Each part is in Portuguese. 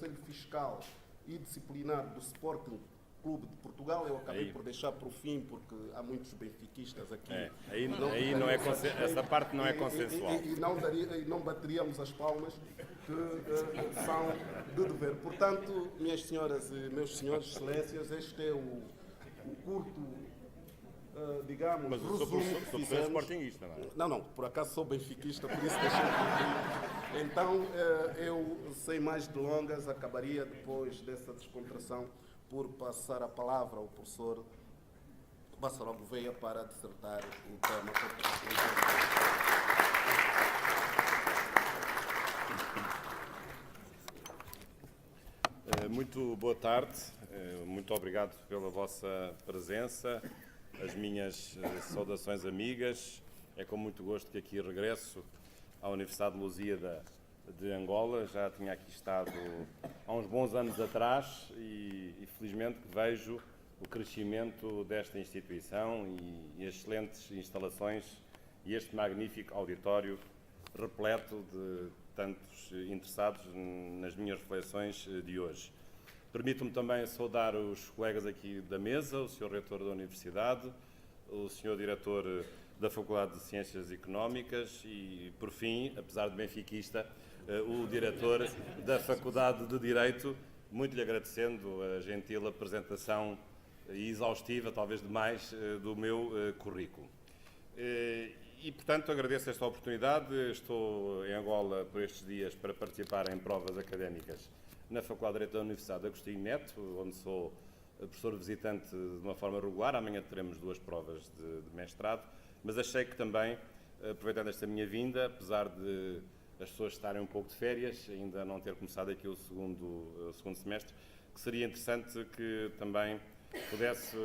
Conselho Fiscal e Disciplinar do Sporting Clube de Portugal. Eu acabei por deixar para o fim, porque há muitos benfiquistas aqui. Aí não é essa parte não é consensual. E não bateríamos as palmas, que são de dever. Portanto, minhas senhoras e meus senhores, excelências, este é o curto, digamos, mas resumo que fizemos. É sportinguista, não é? Não, por acaso sou benfiquista, por isso deixei por Então, eu, sem mais delongas, acabaria depois dessa descontração por passar a palavra ao professor Bassaró Gouveia para dissertar o tema. Muito boa tarde, muito obrigado pela vossa presença, as minhas saudações amigas. É com muito gosto que aqui regresso à Universidade de Lusíada de Angola. Já tinha aqui estado há uns bons anos atrás e felizmente vejo o crescimento desta instituição e as excelentes instalações e este magnífico auditório repleto de tantos interessados nas minhas reflexões de hoje. Permito-me também saudar os colegas aqui da mesa, o Sr. Reitor da Universidade, o Sr. Diretor da Faculdade de Ciências Económicas e, por fim, apesar de benfiquista, o Diretor da Faculdade de Direito, muito lhe agradecendo a gentil apresentação e exaustiva, talvez demais, do meu currículo. E, portanto, agradeço esta oportunidade. Estou em Angola por estes dias para participar em provas académicas na Faculdade de Direito da Universidade de Agostinho Neto, onde sou professor visitante de uma forma regular. Amanhã teremos 2 provas de mestrado, mas achei que também, aproveitando esta minha vinda, apesar de as pessoas estarem um pouco de férias, ainda não ter começado aqui o segundo semestre, que seria interessante que também pudesse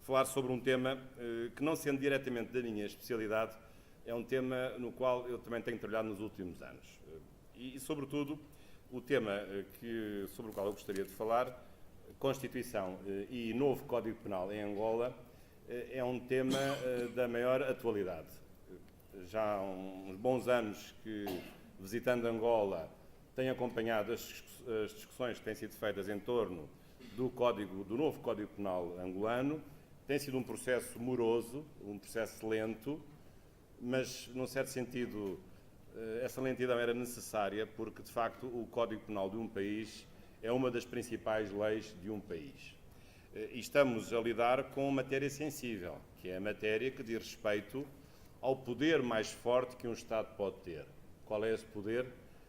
falar sobre um tema que, não sendo diretamente da minha especialidade, é um tema no qual eu também tenho trabalhado nos últimos anos. E sobretudo, o tema sobre o qual eu gostaria de falar, Constituição e novo Código Penal em Angola, é um tema da maior atualidade. Já há uns bons anos que, visitando Angola, tenho acompanhado as discussões que têm sido feitas em torno do novo Código Penal angolano. Tem sido um processo moroso, um processo lento, mas, num certo sentido, essa lentidão era necessária porque, de facto, o Código Penal de um país é uma das principais leis de um país. E estamos a lidar com matéria sensível, que é a matéria que diz respeito ao poder mais forte que um Estado pode ter. Qual é esse poder?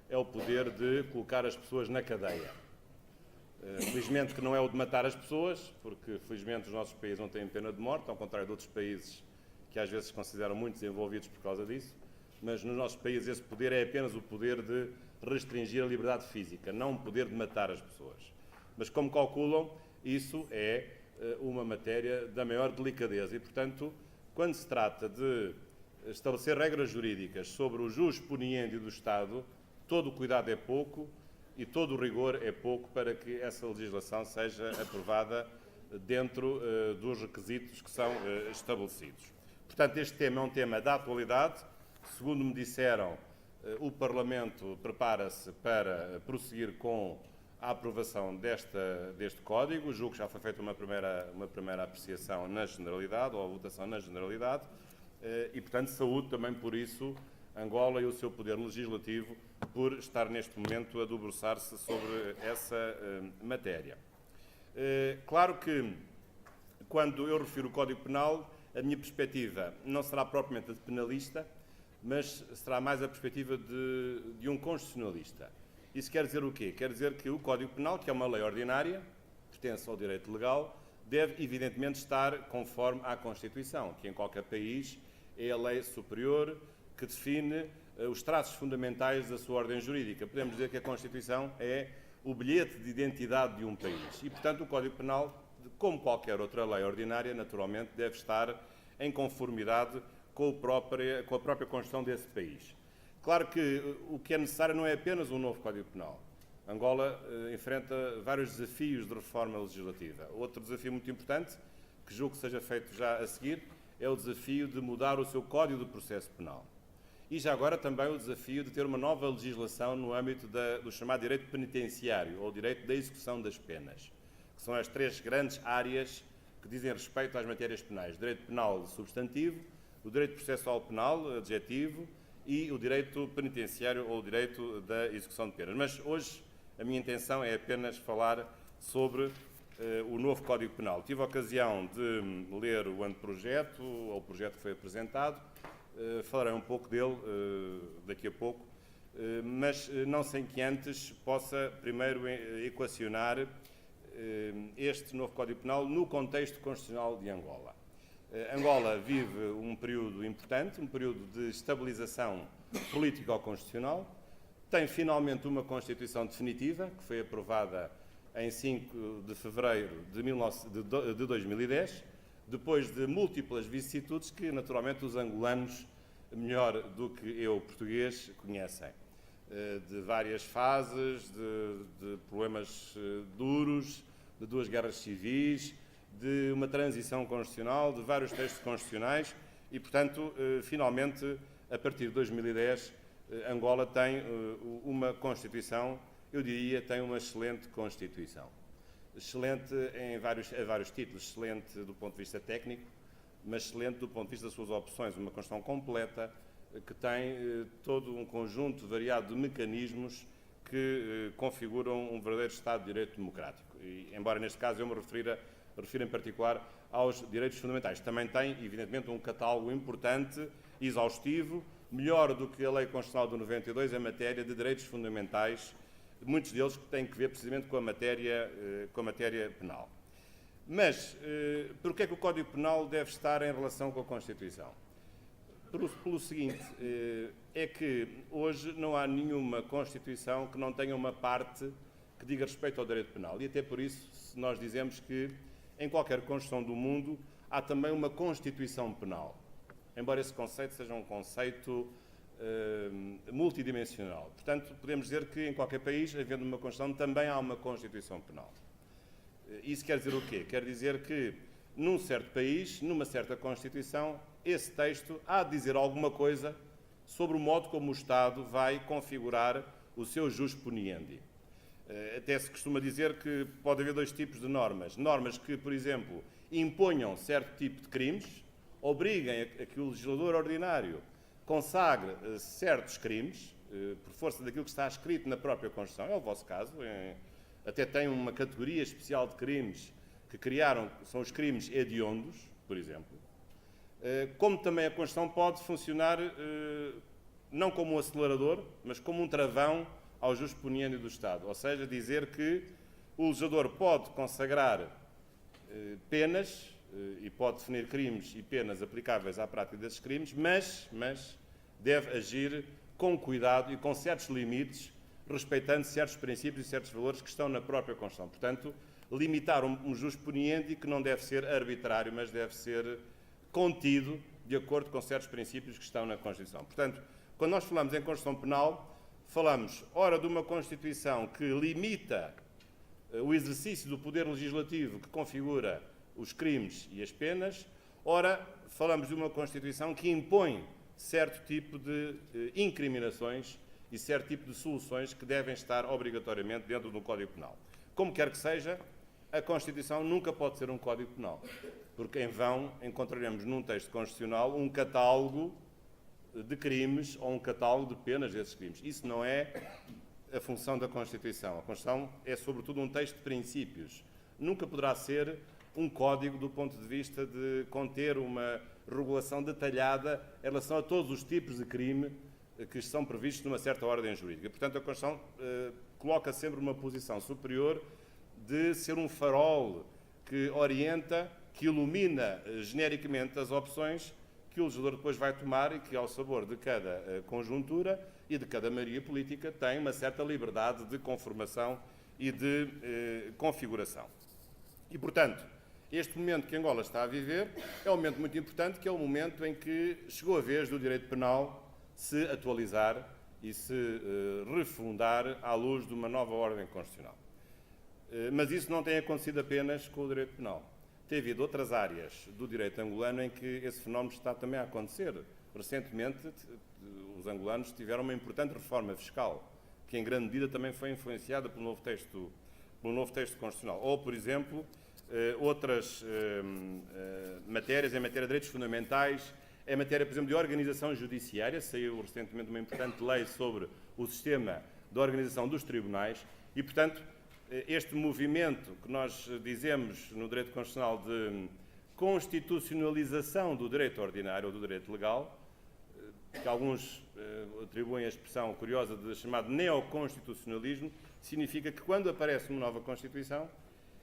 É o poder de colocar as pessoas na cadeia. Felizmente que não é o de matar as pessoas, porque felizmente os nossos países não têm pena de morte, ao contrário de outros países que às vezes se consideram muito desenvolvidos por causa disso, mas nos nossos países esse poder é apenas o poder de restringir a liberdade física, não o poder de matar as pessoas. Mas, como calculam, isso é uma matéria da maior delicadeza e, portanto, quando se trata de estabelecer regras jurídicas sobre o jus poniendi do Estado, todo o cuidado é pouco e todo o rigor é pouco para que essa legislação seja aprovada dentro dos requisitos que são estabelecidos. Portanto, este tema é um tema da atualidade. Segundo me disseram, o Parlamento prepara-se para prosseguir com a aprovação deste Código. Julgo que já foi feita uma primeira apreciação na generalidade, ou a votação na generalidade, e, portanto, saúdo também por isso Angola e o seu poder legislativo por estar neste momento a debruçar-se sobre essa matéria. Claro que, quando eu refiro o Código Penal, a minha perspectiva não será propriamente a de penalista, mas será mais a perspectiva de um constitucionalista. Isso quer dizer o quê? Quer dizer que o Código Penal, que é uma lei ordinária, pertence ao direito legal, deve evidentemente estar conforme à Constituição, que em qualquer país é a lei superior que define os traços fundamentais da sua ordem jurídica. Podemos dizer que a Constituição é o bilhete de identidade de um país e, portanto, o Código Penal, como qualquer outra lei ordinária, naturalmente, deve estar em conformidade com a própria Constituição desse país. Claro que o que é necessário não é apenas um novo Código Penal. Angola enfrenta vários desafios de reforma legislativa. Outro desafio muito importante, que julgo que seja feito já a seguir, é o desafio de mudar o seu Código de Processo Penal. e já agora também o desafio de ter uma nova legislação no âmbito do chamado direito penitenciário, ou direito da execução das penas, que são as três grandes áreas que dizem respeito às matérias penais: o direito penal substantivo, o direito processual penal adjetivo e o direito penitenciário, ou o direito da execução de penas. Mas hoje a minha intenção é apenas falar sobre o novo Código Penal. Tive a ocasião de ler o anteprojeto, ou o projeto que foi apresentado. Falarei um pouco dele daqui a pouco, mas não sem que antes possa primeiro equacionar este novo Código Penal no contexto constitucional de Angola. Angola vive um período importante, um período de estabilização político-constitucional, tem finalmente uma Constituição definitiva, que foi aprovada em 5 de fevereiro de 2010, depois de múltiplas vicissitudes que, naturalmente, os angolanos, melhor do que eu, português, conhecem. De várias fases, de problemas duros, de 2 guerras civis, de uma transição constitucional, de vários textos constitucionais e, portanto, finalmente, a partir de 2010, Angola tem uma Constituição, eu diria, tem uma excelente Constituição. Excelente a vários títulos, excelente do ponto de vista técnico, mas excelente do ponto de vista das suas opções, uma Constituição completa que tem todo um conjunto variado de mecanismos que configuram um verdadeiro Estado de Direito democrático. E, embora neste caso eu me refira em particular aos direitos fundamentais, também tem, evidentemente, um catálogo importante, exaustivo, melhor do que a Lei Constitucional de 92 em matéria de direitos fundamentais, muitos deles que têm que ver precisamente com a matéria penal. Mas, por que é que o Código Penal deve estar em relação com a Constituição? Pelo seguinte, é que hoje não há nenhuma Constituição que não tenha uma parte que diga respeito ao direito penal. E até por isso, se nós dizemos que em qualquer Constituição do mundo há também uma Constituição penal, embora esse conceito seja um conceito multidimensional. Portanto, podemos dizer que em qualquer país, havendo uma Constituição, também há uma Constituição penal. Isso quer dizer o quê? Quer dizer que, num certo país, numa certa Constituição, esse texto há de dizer alguma coisa sobre o modo como o Estado vai configurar o seu jus puniendi. Até se costuma dizer que pode haver 2 tipos de normas. Normas que, por exemplo, imponham certo tipo de crimes, obriguem a que o legislador ordinário consagre certos crimes, por força daquilo que está escrito na própria Constituição. É o vosso caso. Até tem uma categoria especial de crimes que criaram, são os crimes hediondos, por exemplo. Como também a Constituição pode funcionar não como um acelerador, mas como um travão ao jus puniendi do Estado. Ou seja, dizer que o legislador pode consagrar penas e pode definir crimes e penas aplicáveis à prática desses crimes, mas deve agir com cuidado e com certos limites, respeitando certos princípios e certos valores que estão na própria Constituição. Portanto, limitar um jus puniendi que não deve ser arbitrário, mas deve ser contido de acordo com certos princípios que estão na Constituição. Portanto, quando nós falamos em Constituição Penal, falamos, ora, de uma Constituição que limita o exercício do poder legislativo que configura os crimes e as penas, ora, falamos de uma Constituição que impõe certo tipo de incriminações e certo tipo de soluções que devem estar obrigatoriamente dentro do Código Penal. Como quer que seja, a Constituição nunca pode ser um Código Penal, porque em vão encontraremos num texto constitucional um catálogo de crimes ou um catálogo de penas desses crimes. Isso não é a função da Constituição. A Constituição é, sobretudo, um texto de princípios. Nunca poderá ser um código do ponto de vista de conter uma regulação detalhada em relação a todos os tipos de crime que são previstos numa certa ordem jurídica. Portanto, a Constituição coloca sempre uma posição superior de ser um farol que orienta, que ilumina genericamente as opções que o legislador depois vai tomar e que, ao sabor de cada conjuntura e de cada maioria política, tem uma certa liberdade de conformação e de configuração. E, portanto, este momento que Angola está a viver é um momento muito importante, que é o momento em que chegou a vez do direito penal se atualizar e se refundar à luz de uma nova ordem constitucional. Mas isso não tem acontecido apenas com o direito penal. Tem havido outras áreas do direito angolano em que esse fenómeno está também a acontecer. Recentemente os angolanos tiveram uma importante reforma fiscal, que em grande medida também foi influenciada pelo novo texto constitucional. Ou, por exemplo, outras matérias, em matéria de direitos fundamentais, em matéria, por exemplo, de organização judiciária, saiu recentemente uma importante lei sobre o sistema de organização dos tribunais e, portanto, este movimento que nós dizemos no direito constitucional de constitucionalização do direito ordinário ou do direito legal, que alguns atribuem a expressão curiosa de chamado neoconstitucionalismo, significa que quando aparece uma nova Constituição,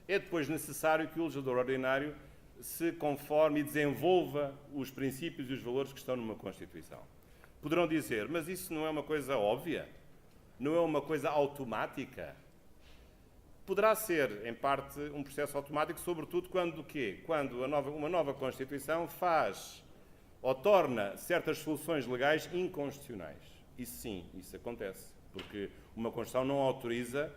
é depois necessário que o legislador ordinário se conforme e desenvolva os princípios e os valores que estão numa Constituição. Poderão dizer, mas isso não é uma coisa óbvia? Não é uma coisa automática? Poderá ser, em parte, um processo automático, sobretudo quando o quê? Quando uma nova Constituição faz ou torna certas soluções legais inconstitucionais. Isso sim, isso acontece, porque uma Constituição não autoriza,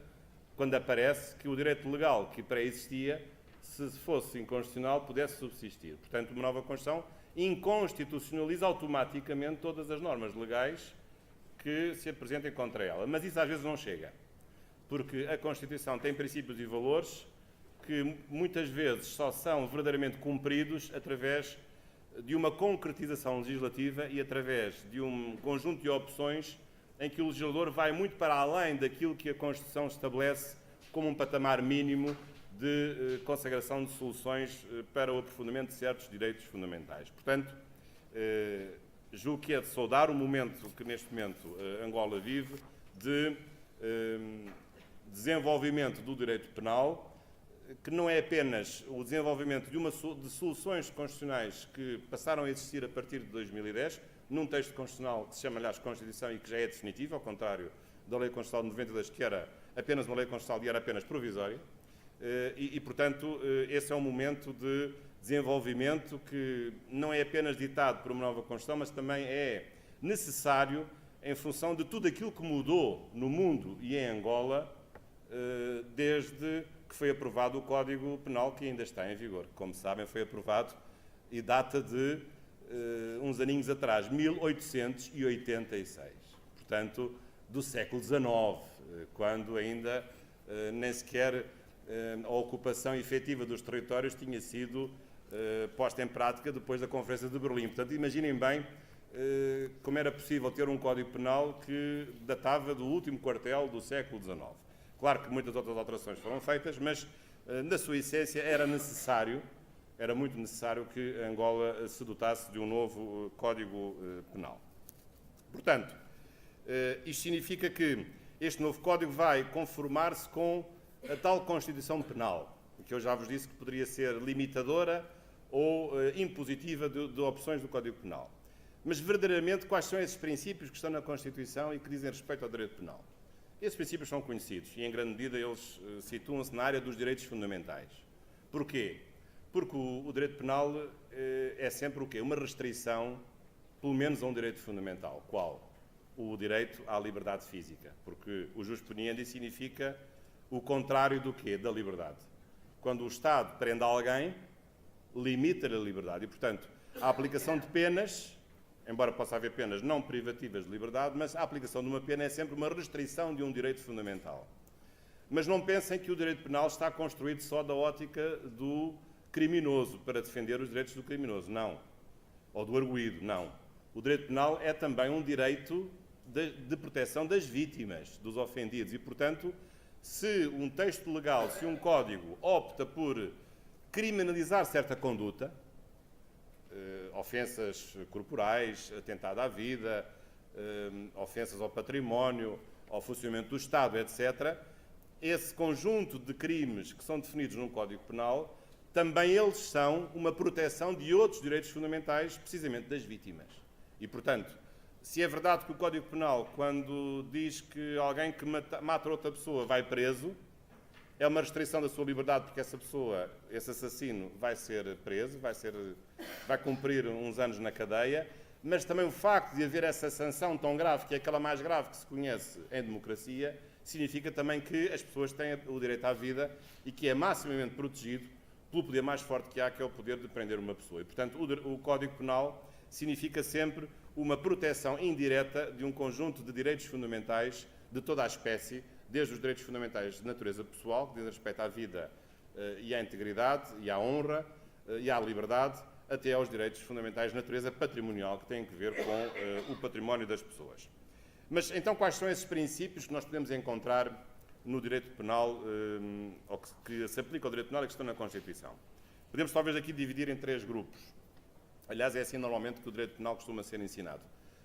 quando aparece, que o direito legal que pré-existia, se fosse inconstitucional, pudesse subsistir. Portanto, uma nova Constituição inconstitucionaliza automaticamente todas as normas legais que se apresentem contra ela. Mas isso às vezes não chega, porque a Constituição tem princípios e valores que muitas vezes só são verdadeiramente cumpridos através de uma concretização legislativa e através de um conjunto de opções em que o legislador vai muito para além daquilo que a Constituição estabelece como um patamar mínimo de consagração de soluções para o aprofundamento de certos direitos fundamentais. Portanto, julgo que é de saudar o momento que neste momento Angola vive de desenvolvimento do direito penal, que não é apenas o desenvolvimento de soluções constitucionais que passaram a existir a partir de 2010, num texto constitucional que se chama, aliás, Constituição e que já é definitivo, ao contrário da Lei Constitucional de 92, que era apenas uma lei constitucional e era apenas provisória. Portanto, esse é um momento de desenvolvimento que não é apenas ditado por uma nova Constituição, mas também é necessário em função de tudo aquilo que mudou no mundo e em Angola desde que foi aprovado o Código Penal, que ainda está em vigor. Como sabem, foi aprovado e data de uns aninhos atrás, 1886. Portanto, do século XIX, quando ainda nem sequer a ocupação efetiva dos territórios tinha sido posta em prática depois da Conferência de Berlim. Portanto, imaginem bem como era possível ter um Código Penal que datava do último quartel do século XIX. Claro que muitas outras alterações foram feitas, mas na sua essência era muito necessário que Angola se dotasse de um novo Código Penal. Portanto, isto significa que este novo Código vai conformar-se com a tal Constituição Penal, que eu já vos disse que poderia ser limitadora ou impositiva de opções do Código Penal. Mas, verdadeiramente, quais são esses princípios que estão na Constituição e que dizem respeito ao direito penal? Esses princípios são conhecidos e, em grande medida, eles situam-se na área dos direitos fundamentais. Porquê? Porque o direito penal é sempre o quê? Uma restrição, pelo menos, a um direito fundamental. Qual? O direito à liberdade física. Porque o jus puniendi significa o contrário do quê? Da liberdade. Quando o Estado prende alguém, limita-lhe a liberdade. E, portanto, a aplicação de penas, embora possa haver penas não privativas de liberdade, mas a aplicação de uma pena é sempre uma restrição de um direito fundamental. Mas não pensem que o direito penal está construído só da ótica do criminoso, para defender os direitos do criminoso. Não. Ou do arguido. Não. O direito penal é também um direito de proteção das vítimas, dos ofendidos. E, portanto, se um texto legal, se um código opta por criminalizar certa conduta, ofensas corporais, atentado à vida, ofensas ao património, ao funcionamento do Estado, etc., esse conjunto de crimes que são definidos num Código Penal, também eles são uma proteção de outros direitos fundamentais, precisamente das vítimas. E, portanto, se é verdade que o Código Penal, quando diz que alguém que mata outra pessoa vai preso, é uma restrição da sua liberdade, porque essa pessoa, esse assassino, vai ser preso, vai cumprir uns anos na cadeia, mas também o facto de haver essa sanção tão grave, que é aquela mais grave que se conhece em democracia, significa também que as pessoas têm o direito à vida e que é maximamente protegido pelo poder mais forte que há, que é o poder de prender uma pessoa. E, portanto, o Código Penal significa sempre uma proteção indireta de um conjunto de direitos fundamentais de toda a espécie, desde os direitos fundamentais de natureza pessoal, que dizem respeito à vida e à integridade, e à honra, e à liberdade, até aos direitos fundamentais de natureza patrimonial, que têm a ver com o património das pessoas. Mas, então, quais são esses princípios que nós podemos encontrar no direito penal, ou que se aplica ao direito penal e que estão na Constituição? Podemos, talvez, aqui dividir em 3 grupos. Aliás, é assim normalmente que o direito penal costuma ser ensinado.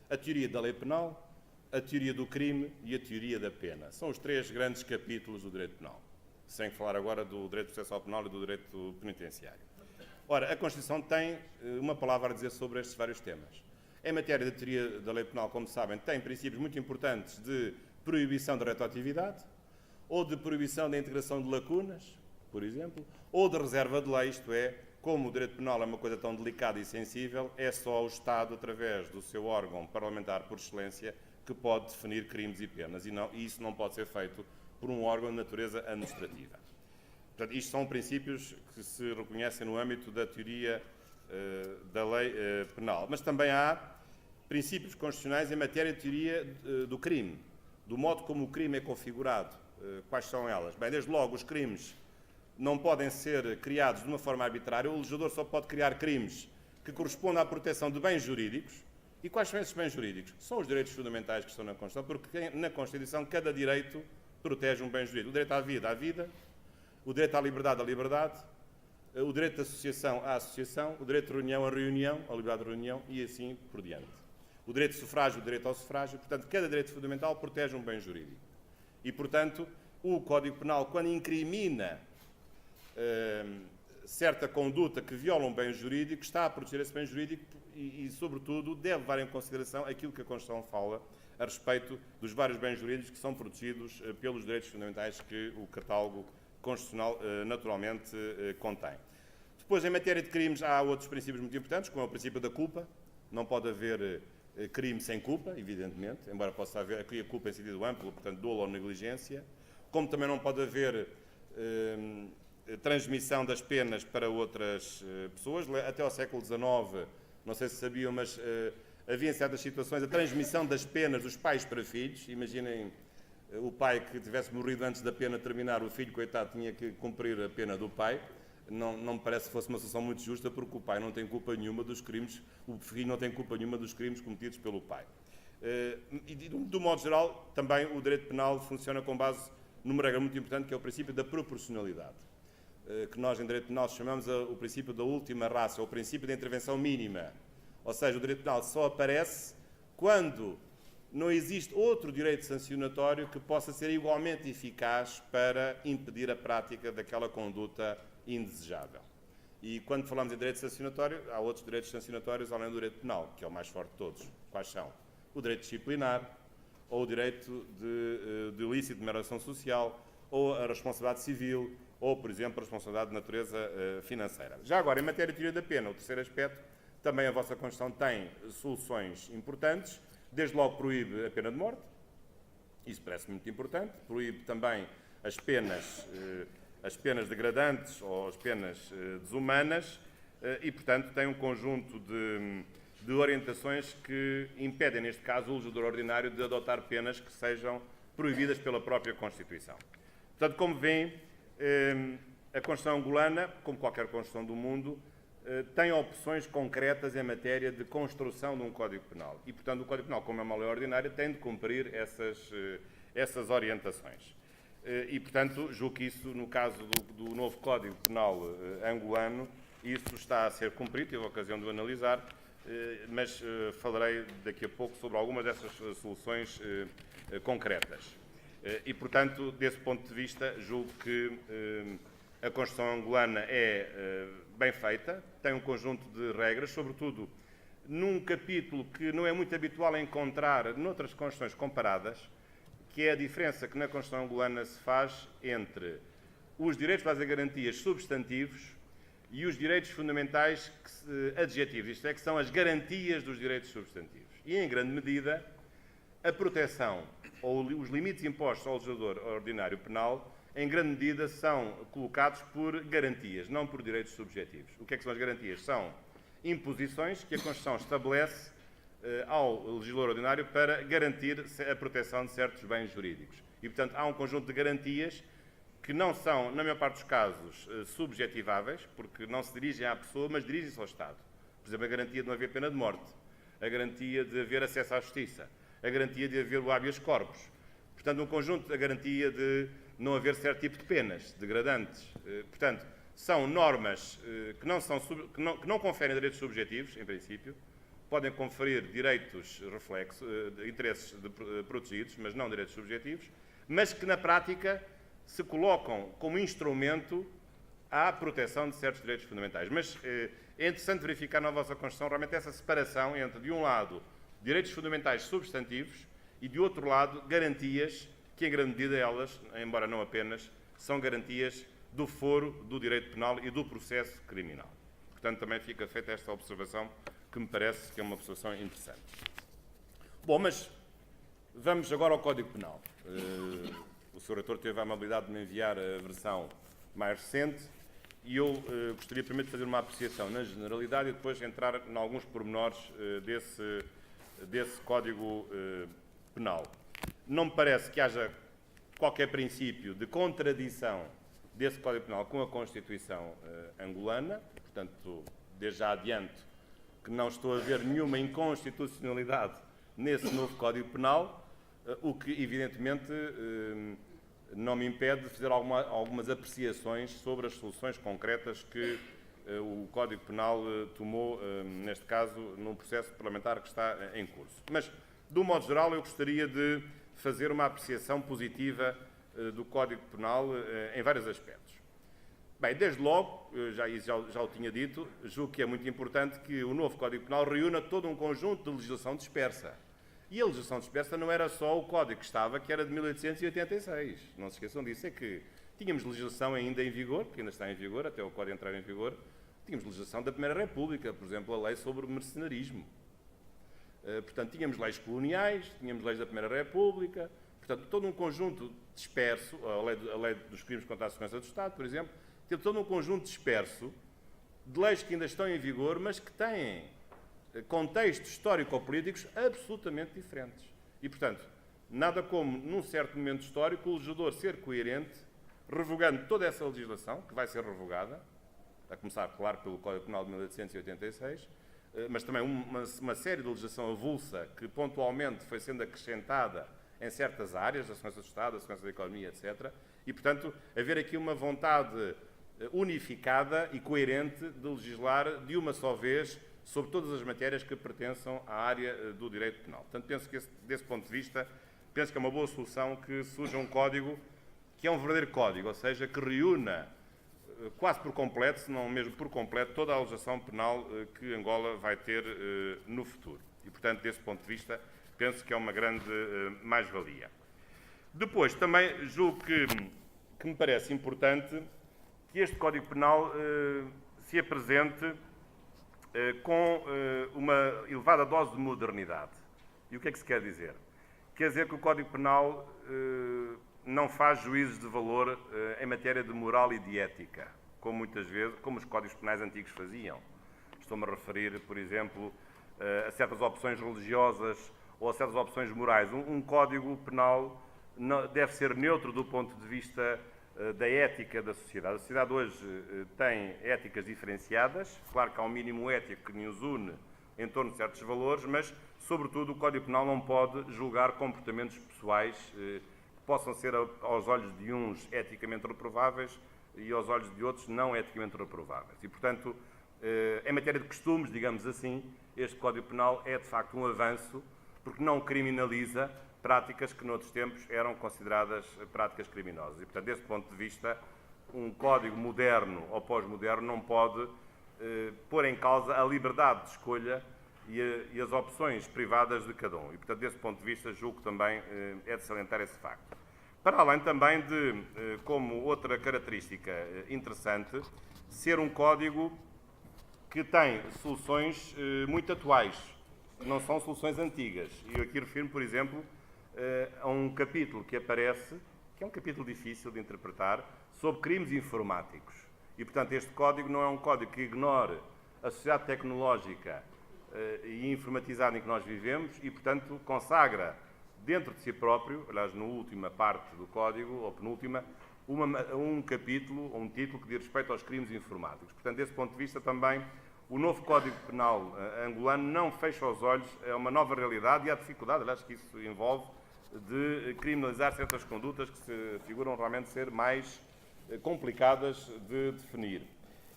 A teoria da lei penal, a teoria do crime e a teoria da pena. São os 3 grandes capítulos do direito penal. Sem falar agora do direito processual penal e do direito penitenciário. Ora, a Constituição tem uma palavra a dizer sobre estes vários temas. Em matéria de teoria da lei penal, como sabem, tem princípios muito importantes de proibição da retroatividade, ou de proibição da integração de lacunas, por exemplo, ou de reserva de lei, isto é, como o direito penal é uma coisa tão delicada e sensível, é só o Estado, através do seu órgão parlamentar por excelência, que pode definir crimes e penas, e isso não pode ser feito por um órgão de natureza administrativa. Portanto, isto são princípios que se reconhecem no âmbito da teoria da lei penal. Mas também há princípios constitucionais em matéria de teoria do crime, do modo como o crime é configurado. Quais são elas? Bem, desde logo, os crimes não podem ser criados de uma forma arbitrária. O legislador só pode criar crimes que correspondam à proteção de bens jurídicos. E quais são esses bens jurídicos? São os direitos fundamentais que estão na Constituição, porque na Constituição cada direito protege um bem jurídico. O direito à vida, o direito à liberdade, o direito de associação à associação, o direito de reunião à reunião, a liberdade de reunião e assim por diante. O direito de sufrágio, o direito ao sufrágio. Portanto, cada direito fundamental protege um bem jurídico. E, portanto, o Código Penal, quando incrimina certa conduta que viola um bem jurídico, está a proteger esse bem jurídico e, sobretudo, deve levar em consideração aquilo que a Constituição fala a respeito dos vários bens jurídicos que são protegidos pelos direitos fundamentais que o catálogo constitucional naturalmente contém. Depois, em matéria de crimes, há outros princípios muito importantes, como é o princípio da culpa. Não pode haver crime sem culpa, evidentemente, embora possa haver aqui a culpa em sentido amplo, portanto, dolo ou negligência. Como também não pode haver transmissão das penas para outras pessoas. Até ao século XIX, não sei se sabiam, mas havia em certas situações a transmissão das penas dos pais para filhos. Imaginem o pai que tivesse morrido antes da pena terminar, o filho, coitado, tinha que cumprir a pena do pai. Não me parece que fosse uma solução muito justa, porque o pai não tem culpa nenhuma dos crimes, o filho não tem culpa nenhuma dos crimes cometidos pelo pai. E, do modo geral, também o direito penal funciona com base numa regra muito importante, que é o princípio da proporcionalidade, que nós em direito penal chamamos o princípio da última ratio, ou o princípio da intervenção mínima. Ou seja, o direito penal só aparece quando não existe outro direito sancionatório que possa ser igualmente eficaz para impedir a prática daquela conduta indesejável. E quando falamos em direito sancionatório, há outros direitos sancionatórios além do direito penal, que é o mais forte de todos. Quais são? O direito disciplinar, ou o direito de ilícito de mera ação social, ou a responsabilidade civil, ou, por exemplo, a responsabilidade de natureza financeira. Já agora, em matéria de teoria da pena, o terceiro aspecto, também a vossa Constituição tem soluções importantes. Desde logo proíbe a pena de morte, isso parece muito importante. Proíbe também as penas degradantes ou as penas desumanas e, portanto, tem um conjunto de orientações que impedem, neste caso, o legislador ordinário de adotar penas que sejam proibidas pela própria Constituição. Portanto, como veem, a Constituição angolana, como qualquer Constituição do mundo, tem opções concretas em matéria de construção de um Código Penal. E, portanto, o Código Penal, como é uma lei ordinária, tem de cumprir essas orientações. E, portanto, julgo que isso, no caso do novo Código Penal angolano, isso está a ser cumprido, tive a ocasião de o analisar, mas falarei daqui a pouco sobre algumas dessas soluções concretas. E, portanto, desse ponto de vista, julgo que a Constituição angolana é bem feita, tem um conjunto de regras, sobretudo num capítulo que não é muito habitual encontrar noutras Constituições comparadas, que é a diferença que na Constituição angolana se faz entre os direitos base e garantias substantivos e os direitos fundamentais adjetivos, isto é, que são as garantias dos direitos substantivos. E, em grande medida, a proteção ou os limites impostos ao legislador ordinário penal, em grande medida, são colocados por garantias, não por direitos subjetivos. O que é que são as garantias? São imposições que a Constituição estabelece ao legislador ordinário para garantir a proteção de certos bens jurídicos. E, portanto, há um conjunto de garantias que não são, na maior parte dos casos, subjetiváveis, porque não se dirigem à pessoa, mas dirigem-se ao Estado. Por exemplo, a garantia de não haver pena de morte, a garantia de haver acesso à justiça, a garantia de haver o habeas corpus. Portanto, um conjunto de garantia de não haver certo tipo de penas, degradantes. Portanto, são normas que não conferem direitos subjetivos, em princípio, podem conferir direitos interesses protegidos, mas não direitos subjetivos, mas que na prática se colocam como instrumento à proteção de certos direitos fundamentais. Mas é interessante verificar na vossa Constituição realmente essa separação entre, de um lado, direitos fundamentais substantivos e, de outro lado, garantias que, em grande medida, elas, embora não apenas, são garantias do foro do direito penal e do processo criminal. Portanto, também fica feita esta observação, que me parece que é uma observação interessante. Bom, mas vamos agora ao Código Penal. O Sr. Reitor teve a amabilidade de me enviar a versão mais recente e eu gostaria primeiro de fazer uma apreciação na generalidade e depois entrar em alguns pormenores desse Código Penal. Não me parece que haja qualquer princípio de contradição desse Código Penal com a Constituição angolana, portanto, desde já adianto que não estou a ver nenhuma inconstitucionalidade nesse novo Código Penal, o que, evidentemente, não me impede de fazer algumas apreciações sobre as soluções concretas que o Código Penal tomou, neste caso, num processo parlamentar que está em curso. Mas, de um modo geral, eu gostaria de fazer uma apreciação positiva do Código Penal em vários aspectos. Bem, desde logo, já o tinha dito, julgo que é muito importante que o novo Código Penal reúna todo um conjunto de legislação dispersa. E a legislação dispersa não era só o Código que estava, que era de 1886. Não se esqueçam disso, é que tínhamos legislação ainda em vigor, que ainda está em vigor, até o Código entrar em vigor. Tínhamos legislação da Primeira República, por exemplo, a lei sobre o mercenarismo. Portanto, tínhamos leis coloniais, tínhamos leis da Primeira República, portanto, todo um conjunto disperso, a lei dos crimes contra a segurança do Estado, por exemplo, teve todo um conjunto disperso de leis que ainda estão em vigor, mas que têm contextos histórico-políticos absolutamente diferentes. E, portanto, nada como, num certo momento histórico, o legislador ser coerente, revogando toda essa legislação, que vai ser revogada, a começar, claro, pelo Código Penal de 1886, mas também uma série de legislação avulsa que pontualmente foi sendo acrescentada em certas áreas, da segurança do Estado, da segurança da economia, etc. E, portanto, haver aqui uma vontade unificada e coerente de legislar de uma só vez sobre todas as matérias que pertençam à área do direito penal. Portanto, penso que, desse ponto de vista, penso que é uma boa solução que surja um código que é um verdadeiro código, ou seja, que reúna quase por completo, se não mesmo por completo, toda a legislação penal que Angola vai ter no futuro. E, portanto, desse ponto de vista, penso que é uma grande mais-valia. Depois, também julgo que me parece importante que este Código Penal se apresente com uma elevada dose de modernidade. E o que é que se quer dizer? Quer dizer que o Código Penal não faz juízos de valor em matéria de moral e de ética, como muitas vezes, como os códigos penais antigos faziam. Estou-me a referir, por exemplo, a certas opções religiosas ou a certas opções morais. Um código penal deve ser neutro do ponto de vista da ética da sociedade. A sociedade hoje tem éticas diferenciadas, claro que há um mínimo ético que nos une em torno de certos valores, mas, sobretudo, o Código Penal não pode julgar comportamentos pessoais que possam ser, aos olhos de uns, eticamente reprováveis e aos olhos de outros, não eticamente reprováveis. E, portanto, em matéria de costumes, digamos assim, este Código Penal é, de facto, um avanço, porque não criminaliza práticas que, noutros tempos, eram consideradas práticas criminosas. E, portanto, desse ponto de vista, um código moderno ou pós-moderno não pode pôr em causa a liberdade de escolha e as opções privadas de cada um. E, portanto, desse ponto de vista, julgo que também é de salientar esse facto. Para além também de, como outra característica interessante, ser um código que tem soluções muito atuais, não são soluções antigas. E eu aqui refiro-me, por exemplo, a um capítulo que aparece, que é um capítulo difícil de interpretar, sobre crimes informáticos. E, portanto, este código não é um código que ignore a sociedade tecnológica e informatizado em que nós vivemos e, portanto, consagra dentro de si próprio, aliás, na última parte do Código, ou penúltima, um capítulo, ou um título que diz respeito aos crimes informáticos. Portanto, desse ponto de vista também, o novo Código Penal angolano não fecha os olhos a uma nova realidade e à dificuldade, aliás, que isso envolve, de criminalizar certas condutas que se figuram realmente ser mais complicadas de definir.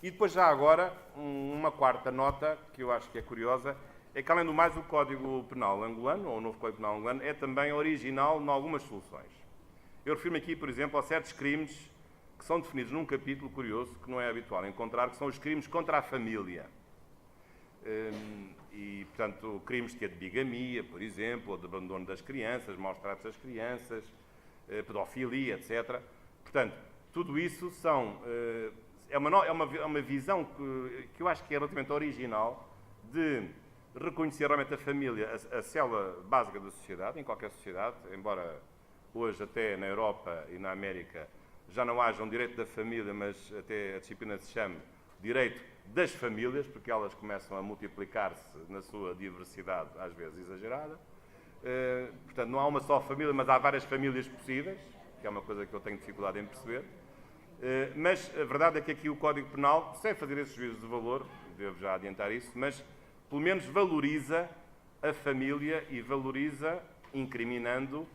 E depois, já agora, uma quarta nota, que eu acho que é curiosa, é que, além do mais, o Código Penal angolano, ou o novo Código Penal angolano, é também original em algumas soluções. Eu refiro-me aqui, por exemplo, a certos crimes que são definidos num capítulo curioso, que não é habitual encontrar, que são os crimes contra a família. E, portanto, crimes que é de bigamia, por exemplo, ou de abandono das crianças, maus tratos das crianças, pedofilia, etc. Portanto, tudo isso é uma visão que eu acho que é relativamente original de reconhecer realmente a família, a célula básica da sociedade, em qualquer sociedade, embora hoje até na Europa e na América já não haja um direito da família, mas até a disciplina se chama direito das famílias, porque elas começam a multiplicar-se na sua diversidade, às vezes exagerada. Portanto, não há uma só família, mas há várias famílias possíveis, que é uma coisa que eu tenho dificuldade em perceber. Mas a verdade é que aqui o Código Penal, sem fazer esses juízos de valor, devo já adiantar isso, mas pelo menos valoriza a família e valoriza, incriminando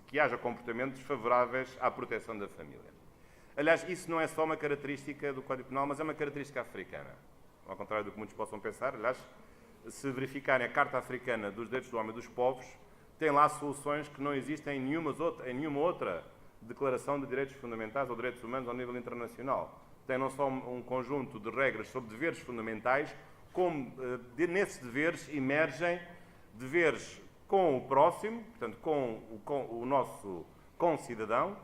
que haja comportamentos favoráveis à proteção da família. Aliás, isso não é só uma característica do Código Penal, mas é uma característica africana. Ao contrário do que muitos possam pensar, aliás, se verificarem a Carta Africana dos Direitos do Homem e dos Povos, tem lá soluções que não existem em nenhuma outra declaração de direitos fundamentais ou direitos humanos ao nível internacional. Tem não só um conjunto de regras sobre deveres fundamentais, como nesses deveres emergem deveres com o próximo, portanto, com o nosso concidadão,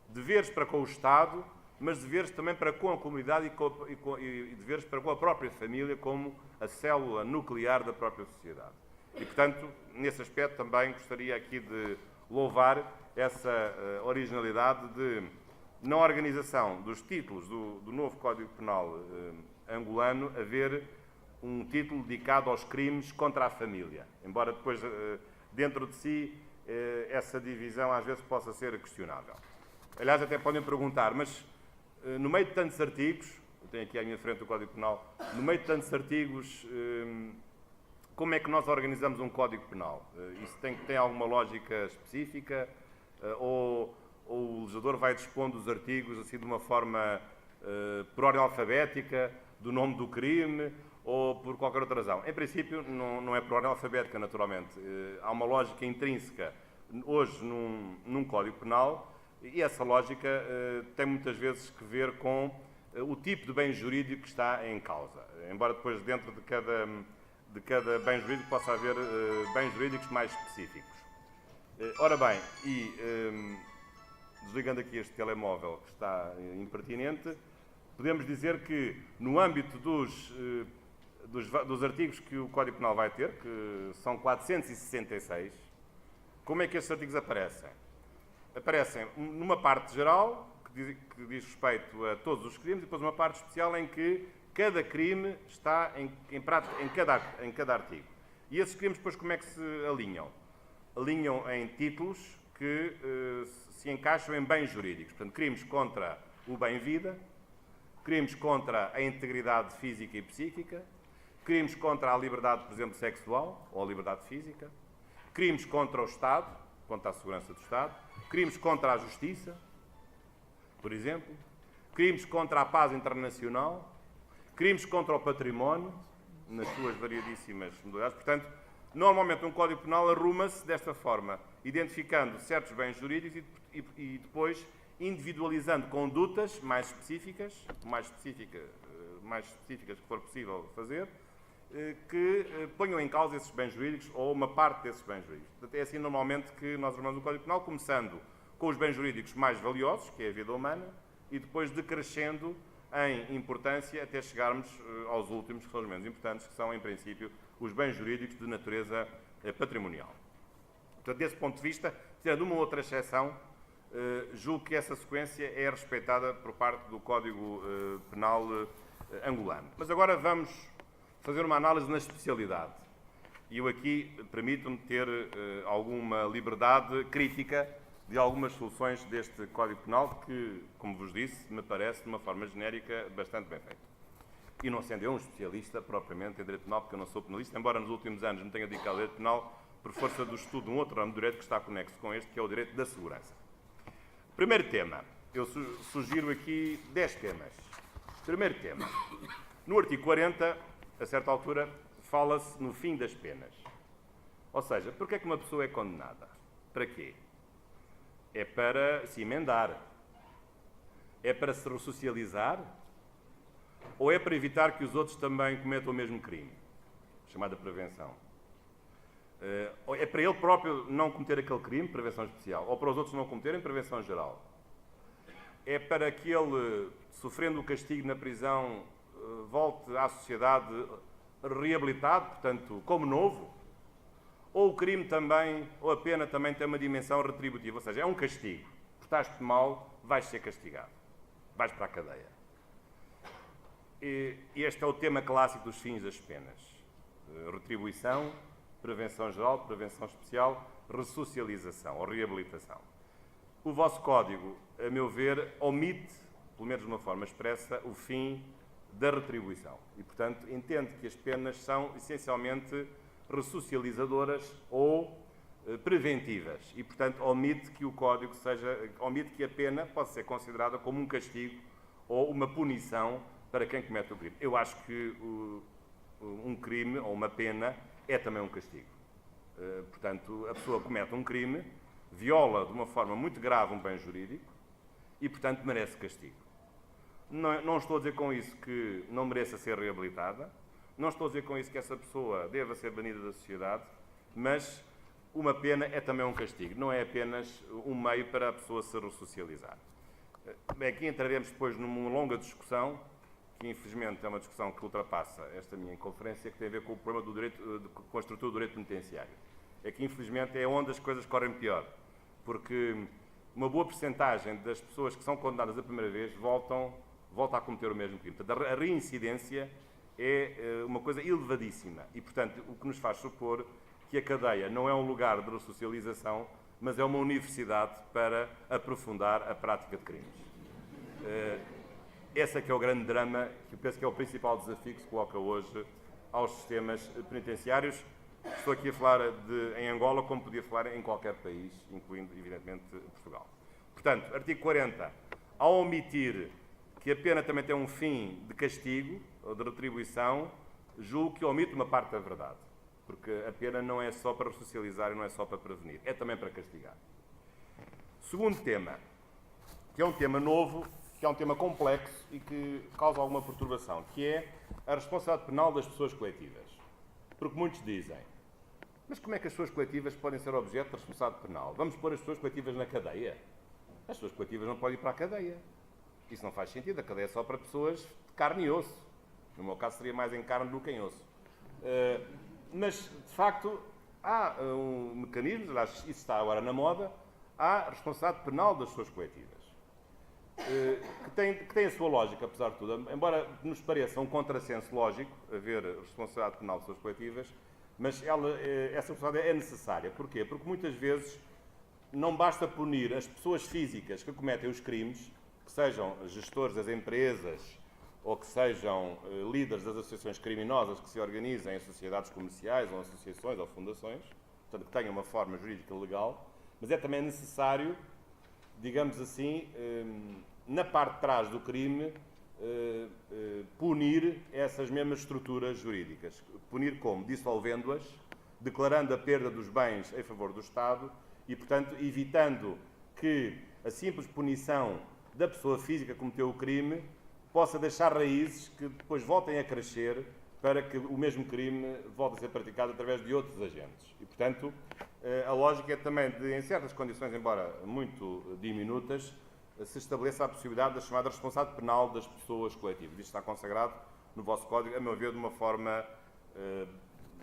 deveres para com o Estado, mas deveres também para com a comunidade e deveres para com a própria família, como a célula nuclear da própria sociedade. E, portanto, nesse aspecto também gostaria aqui de louvar essa originalidade de, na organização dos títulos do novo Código Penal angolano, haver um título dedicado aos crimes contra a família. Embora depois, dentro de si, essa divisão às vezes possa ser questionável. Aliás, até podem perguntar, mas no meio de tantos artigos, eu tenho aqui à minha frente o Código Penal, no meio de tantos artigos, como é que nós organizamos um Código Penal? Isso tem alguma lógica específica? Ou o legislador vai dispondo dos artigos assim de uma forma por ordem alfabética, do nome do crime, ou por qualquer outra razão? Em princípio, não é por ordem alfabética, naturalmente. Há uma lógica intrínseca hoje num Código Penal, e essa lógica tem muitas vezes que ver com o tipo de bem jurídico que está em causa. Embora depois, dentro de cada bem jurídico, possa haver bens jurídicos mais específicos. Ora bem, desligando aqui este telemóvel que está impertinente, podemos dizer que, no âmbito dos artigos que o Código Penal vai ter, que são 466, como é que estes artigos aparecem? Aparecem numa parte geral, que diz respeito a todos os crimes, e depois uma parte especial em que cada crime está em prática em cada artigo. E esses crimes depois como é que se alinham? Alinham em títulos que se encaixam em bens jurídicos. Portanto, crimes contra o bem-vida, crimes contra a integridade física e psíquica, crimes contra a liberdade, por exemplo, sexual ou a liberdade física, crimes contra o Estado, contra a segurança do Estado, crimes contra a justiça, por exemplo, crimes contra a paz internacional, crimes contra o património, nas suas variadíssimas modalidades. Portanto, normalmente um Código Penal arruma-se desta forma, identificando certos bens jurídicos e depois individualizando condutas mais específicas que for possível fazer, que ponham em causa esses bens jurídicos ou uma parte desses bens jurídicos. Portanto, é assim normalmente que nós arrumamos o Código Penal, começando com os bens jurídicos mais valiosos, que é a vida humana, e depois decrescendo em importância até chegarmos aos últimos, que são os menos importantes, que são, em princípio, os bens jurídicos de natureza patrimonial. Portanto, desse ponto de vista, tirando uma outra exceção, julgo que essa sequência é respeitada por parte do Código Penal angolano. Mas agora vamos fazer uma análise na especialidade. E eu aqui permito-me ter alguma liberdade crítica de algumas soluções deste Código Penal que, como vos disse, me parece, de uma forma genérica, bastante bem feito. E não sendo eu um especialista propriamente em direito penal, porque eu não sou penalista, embora nos últimos anos me tenha dedicado ao direito penal por força do estudo de um outro ramo de direito que está conexo com este, que é o direito da segurança. Primeiro tema. Eu sugiro aqui 10 temas. Primeiro tema. No artigo 40, a certa altura, fala-se no fim das penas. Ou seja, porquê é que uma pessoa é condenada? Para quê? É para se emendar? É para se ressocializar? Ou é para evitar que os outros também cometam o mesmo crime? Chamada prevenção. É para ele próprio não cometer aquele crime, prevenção especial, ou para os outros não cometerem, prevenção geral. É para que ele, sofrendo o castigo na prisão, volte à sociedade reabilitado, portanto, como novo? Ou o crime também, ou a pena também tem uma dimensão retributiva, ou seja, é um castigo. Portaste mal, vais ser castigado. Vais para a cadeia. E este é o tema clássico dos fins das penas. Retribuição, prevenção geral, prevenção especial, ressocialização ou reabilitação. O vosso código, a meu ver, omite, pelo menos de uma forma expressa, o fim da retribuição. E, portanto, entende que as penas são essencialmente ressocializadoras ou preventivas. E, portanto, omite que o código omite que a pena pode ser considerada como um castigo ou uma punição para quem comete o crime. Eu acho que um crime ou uma pena é também um castigo. Portanto, a pessoa comete um crime, viola de uma forma muito grave um bem jurídico e, portanto, merece castigo. Não estou a dizer com isso que não mereça ser reabilitada, não estou a dizer com isso que essa pessoa deva ser banida da sociedade, mas uma pena é também um castigo, não é apenas um meio para a pessoa se ressocializar. Aqui entraremos depois numa longa discussão, que infelizmente é uma discussão que ultrapassa esta minha conferência, que tem a ver com o problema do direito, com a estrutura do direito penitenciário. É que infelizmente é onde as coisas correm pior, porque uma boa percentagem das pessoas que são condenadas a primeira vez volta a cometer o mesmo crime. Portanto, a reincidência é uma coisa elevadíssima e, portanto, o que nos faz supor que a cadeia não é um lugar de ressocialização, mas é uma universidade para aprofundar a prática de crimes. Esse é que é o grande drama, que eu penso que é o principal desafio que se coloca hoje aos sistemas penitenciários. Estou aqui a falar em Angola, como podia falar em qualquer país, incluindo, evidentemente, Portugal. Portanto, artigo 40, ao omitir que a pena também tem um fim de castigo ou de retribuição, julgo que omite uma parte da verdade. Porque a pena não é só para ressocializar e não é só para prevenir, é também para castigar. Segundo tema, que é um tema novo, que é um tema complexo e que causa alguma perturbação, que é a responsabilidade penal das pessoas coletivas. Porque muitos dizem, mas como é que as pessoas coletivas podem ser objeto de responsabilidade penal? Vamos pôr as pessoas coletivas na cadeia? As pessoas coletivas não podem ir para a cadeia. Isso não faz sentido, a cadeia é só para pessoas de carne e osso. No meu caso seria mais em carne do que em osso. Mas, de facto, há um mecanismo, aliás, isso está agora na moda, há responsabilidade penal das pessoas coletivas. Que tem a sua lógica, apesar de tudo. Embora nos pareça um contrassenso lógico haver responsabilidade penal das pessoas coletivas, mas essa responsabilidade é necessária. Porquê? Porque muitas vezes não basta punir as pessoas físicas que cometem os crimes, que sejam gestores das empresas ou que sejam líderes das associações criminosas que se organizem em sociedades comerciais ou associações ou fundações, portanto que tenham uma forma jurídica legal, mas é também necessário, digamos assim, na parte de trás do crime, punir essas mesmas estruturas jurídicas. Punir como? Dissolvendo-as, declarando a perda dos bens em favor do Estado e, portanto, evitando que a simples punição da pessoa física que cometeu o crime possa deixar raízes que depois voltem a crescer para que o mesmo crime volte a ser praticado através de outros agentes. E, portanto, a lógica é também de, em certas condições, embora muito diminutas, se estabeleça a possibilidade da chamada responsabilidade penal das pessoas coletivas. Isto está consagrado no vosso Código, a meu ver, de uma forma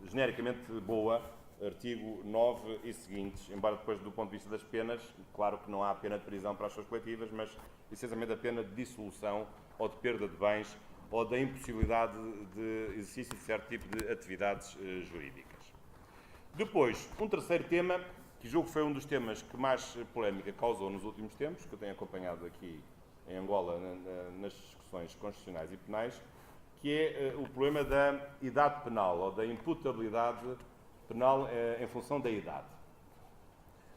genericamente boa, artigo 9 e seguintes, embora depois, do ponto de vista das penas, claro que não há pena de prisão para as pessoas coletivas, mas essencialmente a pena de dissolução ou de perda de bens ou da impossibilidade de exercício de certo tipo de atividades jurídicas. Depois, um terceiro tema, que julgo que foi um dos temas que mais polémica causou nos últimos tempos, que eu tenho acompanhado aqui em Angola nas discussões constitucionais e penais, que é o problema da idade penal, ou da imputabilidade penal em função da idade.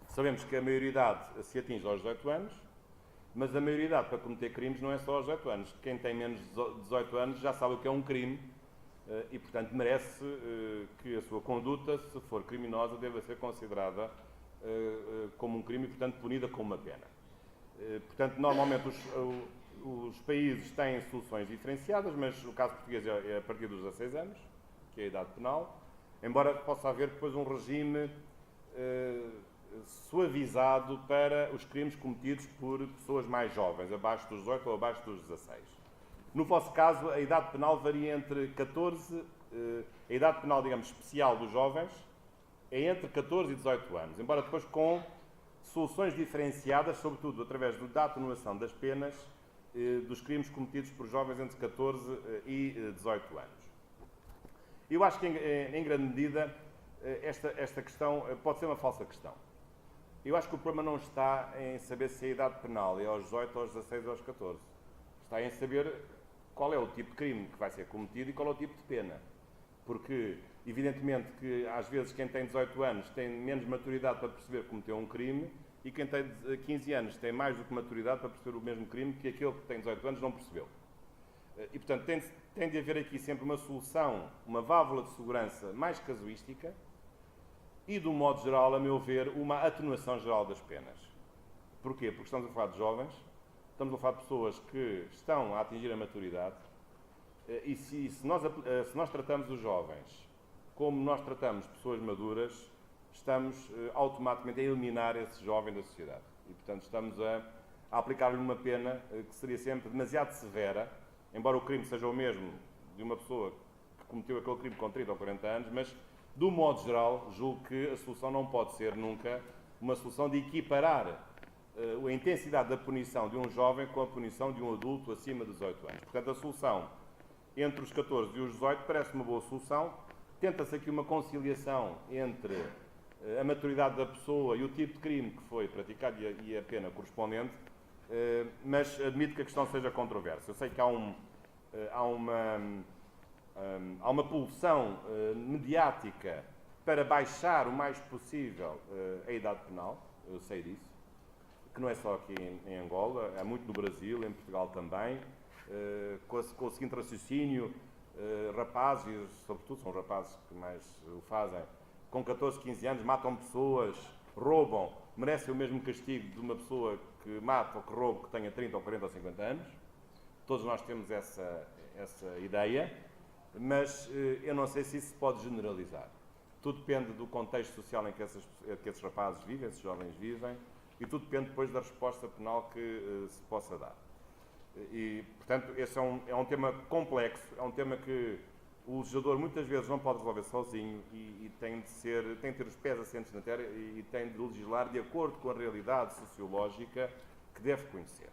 Sabemos que a maioridade se atinge aos 18 anos, mas a maioridade para cometer crimes não é só aos 18 anos. Quem tem menos de 18 anos já sabe o que é um crime e, portanto, merece que a sua conduta, se for criminosa, deva ser considerada como um crime e, portanto, punida com uma pena. Portanto, normalmente os países têm soluções diferenciadas, mas o caso português é a partir dos 16 anos, que é a idade penal, embora possa haver depois um regime suavizado para os crimes cometidos por pessoas mais jovens, abaixo dos 18 ou abaixo dos 16. No vosso caso, a idade penal varia entre 14, a idade penal, digamos, especial dos jovens, é entre 14 e 18 anos, embora depois com soluções diferenciadas, sobretudo através da atenuação das penas dos crimes cometidos por jovens entre 14 e 18 anos. Eu acho que, em grande medida, esta questão pode ser uma falsa questão. Eu acho que o problema não está em saber se a idade penal é aos 18, aos 16 ou aos 14. Está em saber qual é o tipo de crime que vai ser cometido e qual é o tipo de pena. Porque, evidentemente, que às vezes quem tem 18 anos tem menos maturidade para perceber que cometeu um crime e quem tem 15 anos tem mais do que maturidade para perceber o mesmo crime que aquele que tem 18 anos não percebeu. E, portanto, tem de haver aqui sempre uma solução, uma válvula de segurança mais casuística e, de um modo geral, a meu ver, uma atenuação geral das penas. Porquê? Porque estamos a falar de jovens, estamos a falar de pessoas que estão a atingir a maturidade e se nós tratamos os jovens como nós tratamos pessoas maduras, estamos automaticamente a eliminar esse jovem da sociedade. E, portanto, estamos a aplicar-lhe uma pena que seria sempre demasiado severa, embora o crime seja o mesmo de uma pessoa que cometeu aquele crime com 30 ou 40 anos, mas, de um modo geral, julgo que a solução não pode ser nunca uma solução de equiparar a intensidade da punição de um jovem com a punição de um adulto acima de 18 anos. Portanto, a solução entre os 14 e os 18 parece uma boa solução. Tenta-se aqui uma conciliação entre a maturidade da pessoa e o tipo de crime que foi praticado e a pena correspondente, mas admito que a questão seja controversa. Eu sei que há uma pulsão mediática para baixar o mais possível a idade penal, eu sei disso, que não é só aqui em Angola, há muito no Brasil, em Portugal também, com o seguinte raciocínio, rapazes, sobretudo são rapazes que mais o fazem, com 14, 15 anos matam pessoas, roubam, merecem o mesmo castigo de uma pessoa que mata ou que rouba que tenha 30 ou 40 ou 50 anos. Todos nós temos essa ideia, mas eu não sei se isso se pode generalizar. Tudo depende do contexto social em que esses rapazes vivem, esses jovens vivem, e tudo depende depois da resposta penal que se possa dar. E, portanto, esse é um tema complexo, é um tema que o legislador muitas vezes não pode resolver sozinho e tem de ter os pés assentes na terra e tem de legislar de acordo com a realidade sociológica que deve conhecer.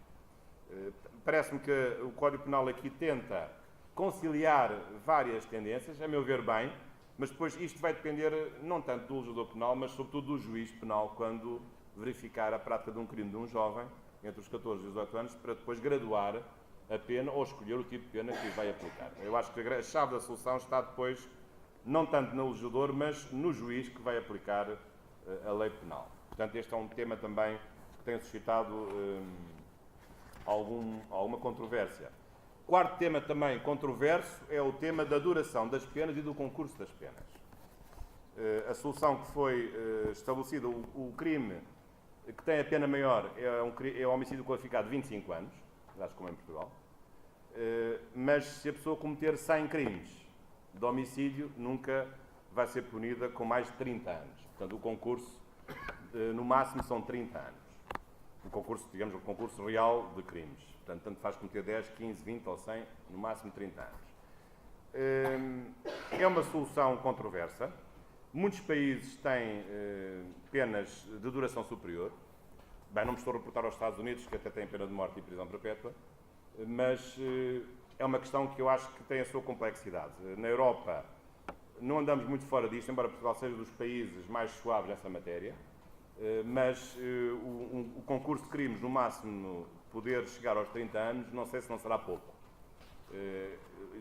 Parece-me que o Código Penal aqui tenta conciliar várias tendências, a meu ver bem, mas depois isto vai depender não tanto do legislador penal, mas sobretudo do juiz penal quando verificar a prática de um crime de um jovem entre os 14 e os 18 anos para depois graduar a pena ou escolher o tipo de pena que vai aplicar. Eu acho que a chave da solução está depois, não tanto no legislador, mas no juiz que vai aplicar a lei penal. Portanto, este é um tema também que tem suscitado alguma controvérsia. Quarto tema também controverso é o tema da duração das penas e do concurso das penas. A solução que foi estabelecida, o crime que tem a pena maior é o homicídio qualificado de 25 anos, acho como em Portugal, mas se a pessoa cometer 100 crimes de homicídio, nunca vai ser punida com mais de 30 anos. Portanto, o concurso, no máximo, são 30 anos. O concurso, digamos, o concurso real de crimes. Portanto, tanto faz cometer 10, 15, 20 ou 100, no máximo 30 anos. É uma solução controversa. Muitos países têm penas de duração superior. Bem, não me estou a reportar aos Estados Unidos, que até têm pena de morte e prisão perpétua, mas é uma questão que eu acho que tem a sua complexidade. Na Europa não andamos muito fora disto, embora Portugal seja dos países mais suaves nessa matéria, mas o concurso de crimes, no máximo, poder chegar aos 30 anos, não sei se não será pouco.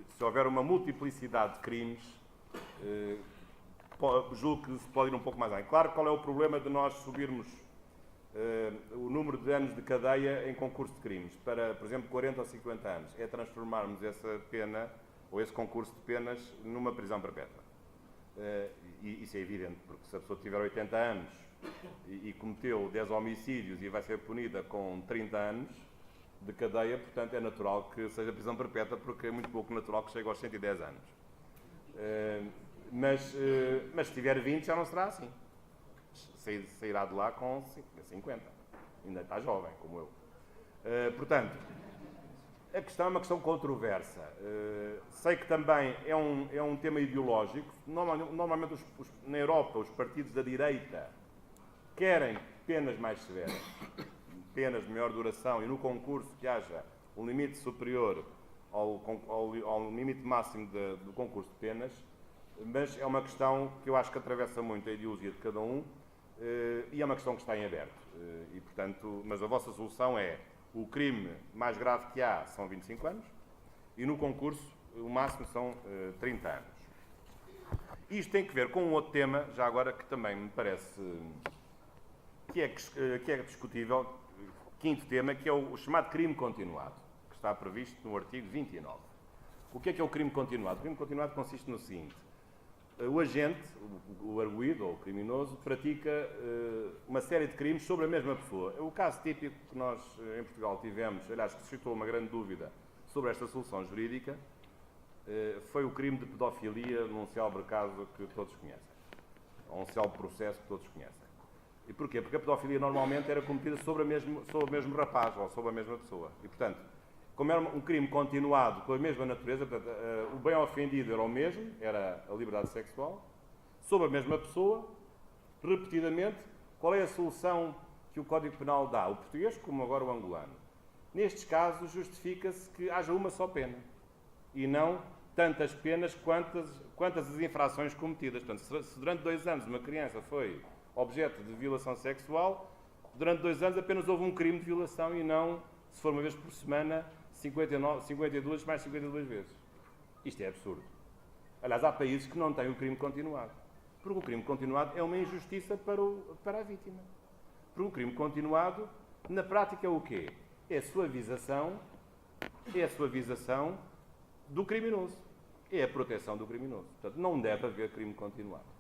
Se houver uma multiplicidade de crimes, julgo que se pode ir um pouco mais além. Claro, qual é o problema de nós subirmos o número de anos de cadeia em concurso de crimes para, por exemplo, 40 ou 50 anos? É transformarmos essa pena, ou esse concurso de penas, numa prisão perpétua. E isso é evidente, porque se a pessoa tiver 80 anos e cometeu 10 homicídios e vai ser punida com 30 anos de cadeia, portanto é natural que seja prisão perpétua, porque é muito pouco natural que chegue aos 110 anos. Mas se tiver 20 já não será assim. Sairá de lá com 50. Ainda está jovem, como eu. Portanto, a questão é uma questão controversa. Sei que também é um tema ideológico. Normalmente, na Europa, os partidos da direita querem penas mais severas, penas de maior duração, e no concurso que haja um limite superior ao limite máximo do concurso de penas, mas é uma questão que eu acho que atravessa muito a ideologia de cada um, e é uma questão que está em aberto. E, portanto, mas a vossa solução é: o crime mais grave que há são 25 anos e no concurso o máximo são 30 anos. Isto tem que ver com um outro tema, já agora, que também me parece que é discutível, quinto tema, que é o chamado crime continuado, que está previsto no artigo 29. O que é o crime continuado? O crime continuado consiste no seguinte: o agente, o arguido ou o criminoso, pratica uma série de crimes sobre a mesma pessoa. O caso típico que nós em Portugal tivemos, aliás, que suscitou uma grande dúvida sobre esta solução jurídica, foi o crime de pedofilia num célebre caso que todos conhecem, ou um célebre processo que todos conhecem. E porquê? Porque a pedofilia normalmente era cometida sobre o mesmo rapaz ou sobre a mesma pessoa. E, portanto, como era um crime continuado com a mesma natureza, portanto, o bem ofendido era o mesmo, era a liberdade sexual, sobre a mesma pessoa, repetidamente. Qual é a solução que o Código Penal dá? O português, como agora o angolano. Nestes casos, justifica-se que haja uma só pena e não tantas penas quantas as infrações cometidas. Portanto, se durante 2 anos uma criança foi objeto de violação sexual, durante 2 anos apenas houve um crime de violação e não, se for uma vez por semana, 52 mais 52 vezes. Isto é absurdo. Aliás, há países que não têm o crime continuado. Porque o crime continuado é uma injustiça para a vítima. Porque o crime continuado, na prática, é o quê? É a suavização do criminoso. É a proteção do criminoso. Portanto, não deve haver crime continuado.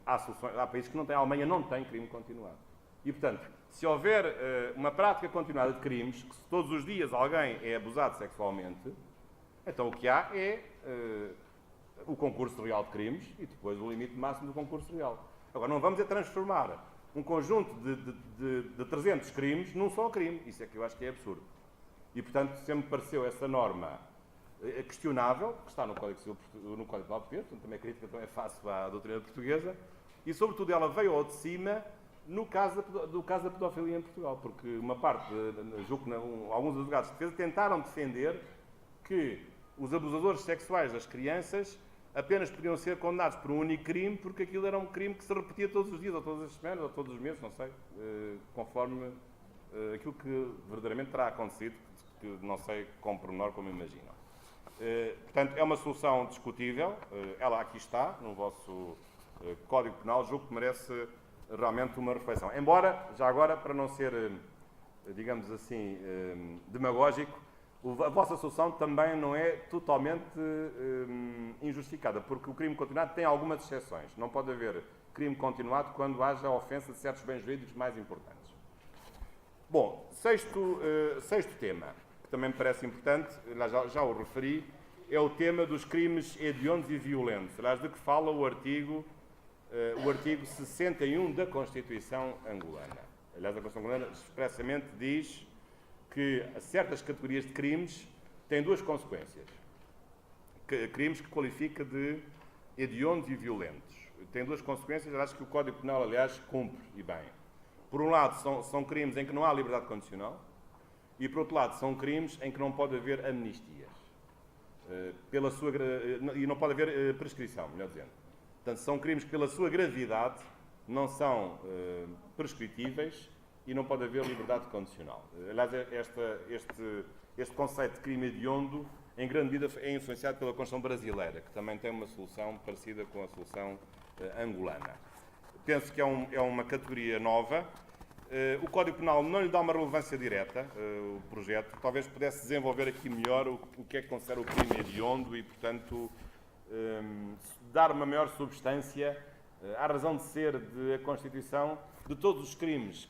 Há países que não têm. A Alemanha não tem crime continuado. E, portanto, se houver uma prática continuada de crimes, que se todos os dias alguém é abusado sexualmente, então o que há é o concurso real de crimes e depois o limite máximo do concurso real. Agora, não vamos transformar um conjunto de 300 crimes num só crime. Isso é que eu acho que é absurdo. E, portanto, sempre me pareceu essa norma questionável, que está no Código Civil, no Código Penal português, portanto, também a crítica também faço à doutrina portuguesa, e, sobretudo, ela veio ao de cima no caso da pedofilia em Portugal, porque uma parte, julgo que alguns advogados de defesa tentaram defender que os abusadores sexuais das crianças apenas podiam ser condenados por um único crime, porque aquilo era um crime que se repetia todos os dias, ou todas as semanas, ou todos os meses, não sei, conforme aquilo que verdadeiramente terá acontecido, que não sei com pormenor como imaginam. Portanto, é uma solução discutível, ela aqui está, no vosso Código Penal, julgo que merece realmente uma reflexão. Embora, já agora, para não ser, digamos assim, demagógico, a vossa solução também não é totalmente injustificada, porque o crime continuado tem algumas exceções. Não pode haver crime continuado quando haja ofensa de certos bens jurídicos mais importantes. Bom, sexto tema, que também me parece importante, já o referi, é o tema dos crimes hediondos e violentos, aliás, de que fala o artigo 61 da Constituição angolana. Aliás, a Constituição angolana expressamente diz que certas categorias de crimes têm 2 consequências. Crimes que qualifica de hediondos e violentos. Tem 2 consequências, acho que o Código Penal, aliás, cumpre, e bem. Por um lado, são crimes em que não há liberdade condicional, e, por outro lado, são crimes em que não pode haver amnistias. E não pode haver prescrição, melhor dizendo. Portanto, são crimes que, pela sua gravidade, não são prescritíveis e não pode haver liberdade condicional. Aliás, este conceito de crime hediondo, em grande medida, é influenciado pela Constituição brasileira, que também tem uma solução parecida com a solução angolana. Penso que é uma categoria nova. O Código Penal não lhe dá uma relevância direta, o projeto. Talvez pudesse desenvolver aqui melhor o que é que considera o crime hediondo e, portanto, dar uma maior substância à razão de ser da Constituição de todos os crimes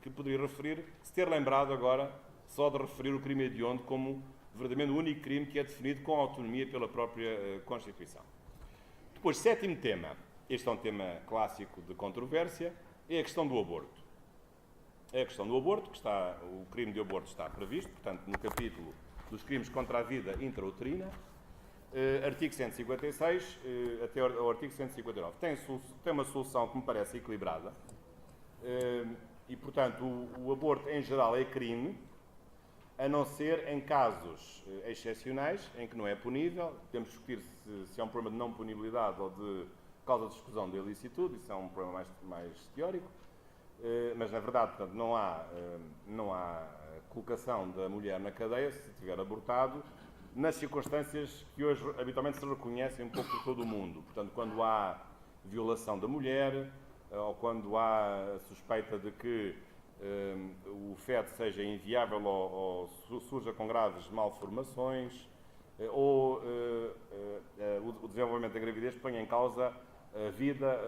que poderia referir, se ter lembrado agora só de referir o crime hediondo como verdadeiramente o único crime que é definido com autonomia pela própria Constituição. Depois, sétimo tema. Este é um tema clássico de controvérsia, é a questão do aborto. É a questão do aborto, o crime de aborto está previsto, portanto, no capítulo dos crimes contra a vida intrauterina, artigo 156 até ao artigo 159. Tem uma solução que me parece equilibrada e, portanto, o aborto em geral é crime, a não ser em casos excepcionais, em que não é punível. Podemos discutir se é um problema de não punibilidade ou de causa de exclusão de ilicitude, isso é um problema mais teórico. Mas, na verdade, portanto, não há colocação da mulher na cadeia se tiver abortado, nas circunstâncias que hoje habitualmente se reconhecem um pouco por todo o mundo. Portanto, quando há violação da mulher, ou quando há suspeita de que o feto seja inviável ou surja com graves malformações, ou o desenvolvimento da gravidez ponha em causa a vida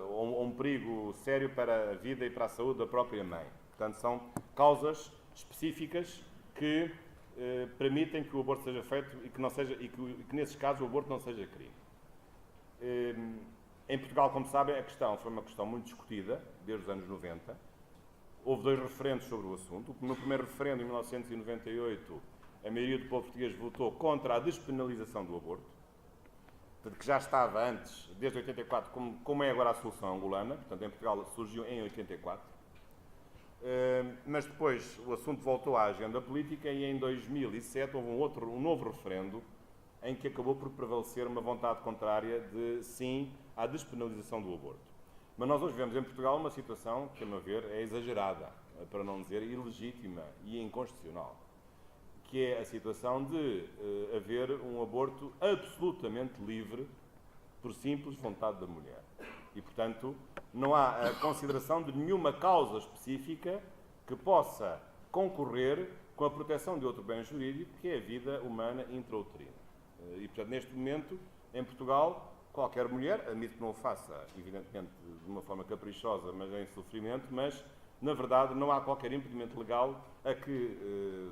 ou um perigo sério para a vida e para a saúde da própria mãe. Portanto, são causas específicas que permitem que o aborto seja feito e que nesses casos o aborto não seja crime. Em Portugal, como sabem, a questão foi uma questão muito discutida desde os anos 90. Houve 2 referendos sobre o assunto. No primeiro referendo, em 1998, a maioria do povo português votou contra a despenalização do aborto, que já estava antes, desde 84, como é agora a solução angolana. Portanto, em Portugal surgiu em 84. Mas depois o assunto voltou à agenda política e em 2007 houve um novo referendo em que acabou por prevalecer uma vontade contrária de sim à despenalização do aborto. Mas nós hoje vemos em Portugal uma situação que, a meu ver, é exagerada, para não dizer ilegítima e inconstitucional, que é a situação de haver um aborto absolutamente livre por simples vontade da mulher. E, portanto, não há a consideração de nenhuma causa específica que possa concorrer com a proteção de outro bem jurídico, que é a vida humana intrauterina. E, portanto, neste momento, em Portugal, qualquer mulher, admito que não o faça, evidentemente, de uma forma caprichosa, mas em sofrimento, mas, na verdade, não há qualquer impedimento legal a que,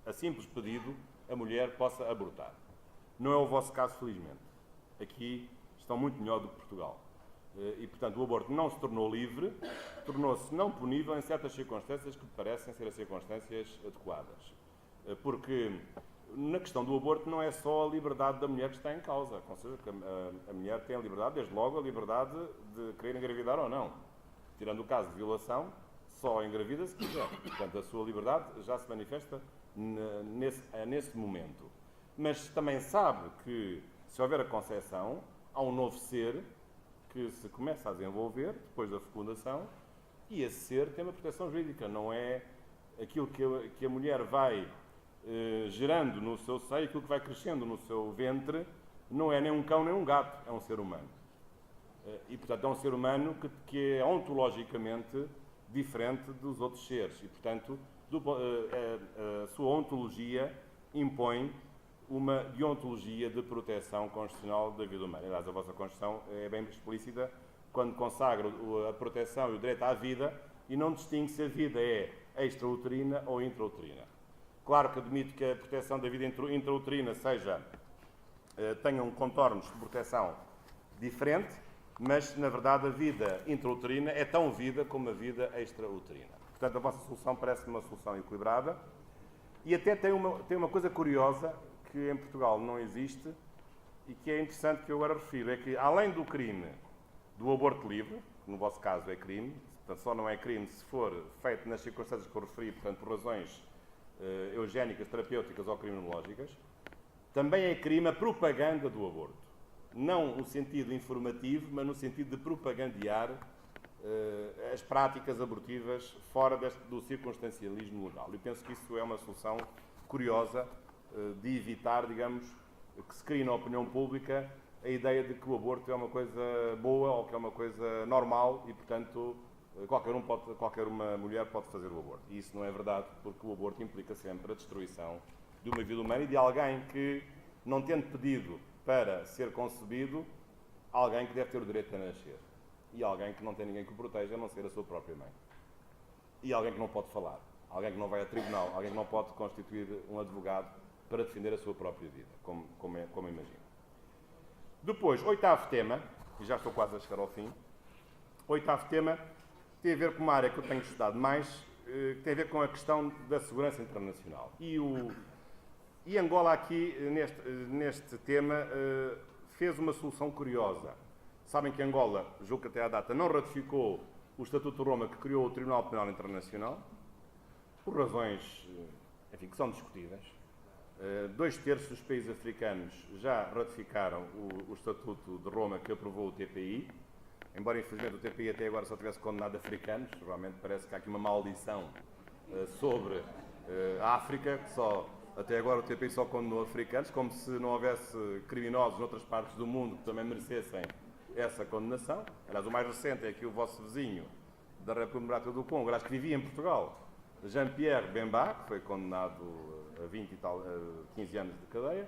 a simples pedido, a mulher possa abortar. Não é o vosso caso, felizmente. Aqui estão muito melhor do que Portugal. E, portanto, o aborto não se tornou livre, tornou-se não punível em certas circunstâncias que parecem ser as circunstâncias adequadas. Porque na questão do aborto não é só a liberdade da mulher que está em causa. Ou seja, que a mulher tem a liberdade, desde logo, a liberdade de querer engravidar ou não. Tirando o caso de violação, só engravida se quiser. Portanto, a sua liberdade já se manifesta nesse momento. Mas também sabe que, se houver a concepção, há um novo ser que se começa a desenvolver depois da fecundação e esse ser tem uma proteção jurídica. Não é aquilo que a mulher vai gerando no seu seio, aquilo que vai crescendo no seu ventre, não é nem um cão nem um gato, é um ser humano. E, portanto, é um ser humano que é ontologicamente diferente dos outros seres. E, portanto, a sua ontologia impõe uma deontologia de proteção constitucional da vida humana. Aliás, a vossa Constituição é bem explícita quando consagra a proteção e o direito à vida e não distingue se a vida é extrauterina ou intrauterina. Claro que admito que a proteção da vida intrauterina tenha contornos de proteção diferente, mas, na verdade, a vida intrauterina é tão vida como a vida extrauterina. Portanto, a vossa solução parece-me uma solução equilibrada e até tem uma coisa curiosa que em Portugal não existe e que é interessante que eu agora refiro, é que além do crime do aborto livre, que no vosso caso é crime, portanto só não é crime se for feito nas circunstâncias que eu referi, portanto por razões eugénicas, terapêuticas ou criminológicas, também é crime a propaganda do aborto. Não no sentido informativo, mas no sentido de propagandear as práticas abortivas fora do circunstancialismo legal. Eu penso que isso é uma solução curiosa de evitar, digamos, que se crie na opinião pública a ideia de que o aborto é uma coisa boa ou que é uma coisa normal e, portanto, qualquer uma mulher pode fazer o aborto. E isso não é verdade, porque o aborto implica sempre a destruição de uma vida humana e de alguém que, não tendo pedido para ser concebido, alguém que deve ter o direito a nascer. E alguém que não tem ninguém que o proteja, a não ser a sua própria mãe. E alguém que não pode falar. Alguém que não vai a tribunal. Alguém que não pode constituir um advogado para defender a sua própria vida, como imagino. Depois, oitavo tema, e já estou quase a chegar ao fim. Oitavo tema tem a ver com uma área que eu tenho estudado mais, que tem a ver com a questão da segurança internacional. E Angola aqui, neste tema, fez uma solução curiosa. Sabem que Angola, julgo que até à data, não ratificou o Estatuto de Roma que criou o Tribunal Penal Internacional, por razões, enfim, que são discutíveis. 2/3 dos países africanos já ratificaram o Estatuto de Roma que aprovou o TPI, embora infelizmente o TPI até agora só tivesse condenado africanos. Realmente parece que há aqui uma maldição sobre a África, que até agora o TPI só condenou africanos, como se não houvesse criminosos noutras partes do mundo que também merecessem essa condenação. Aliás, o mais recente é que o vosso vizinho da República Democrática do Congo, aliás, que vivia em Portugal, Jean-Pierre Bemba, que foi condenado a 15 anos de cadeia,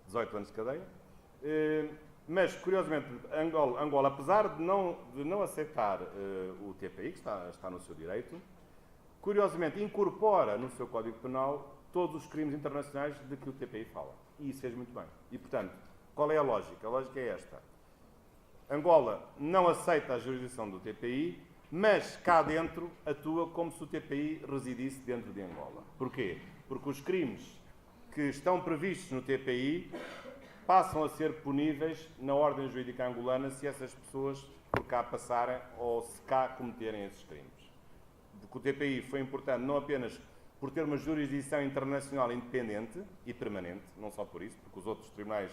18 anos de cadeia. Mas, curiosamente, Angola, apesar de não aceitar o TPI, que está no seu direito, curiosamente incorpora no seu Código Penal todos os crimes internacionais de que o TPI fala. E isso fez muito bem. E, portanto, qual é a lógica? A lógica é esta. Angola não aceita a jurisdição do TPI, mas cá dentro atua como se o TPI residisse dentro de Angola. Porquê? Porque os crimes que estão previstos no TPI passam a ser puníveis na ordem jurídica angolana se essas pessoas por cá passarem ou se cá cometerem esses crimes. Porque o TPI foi importante não apenas por ter uma jurisdição internacional independente e permanente, não só por isso, porque os outros tribunais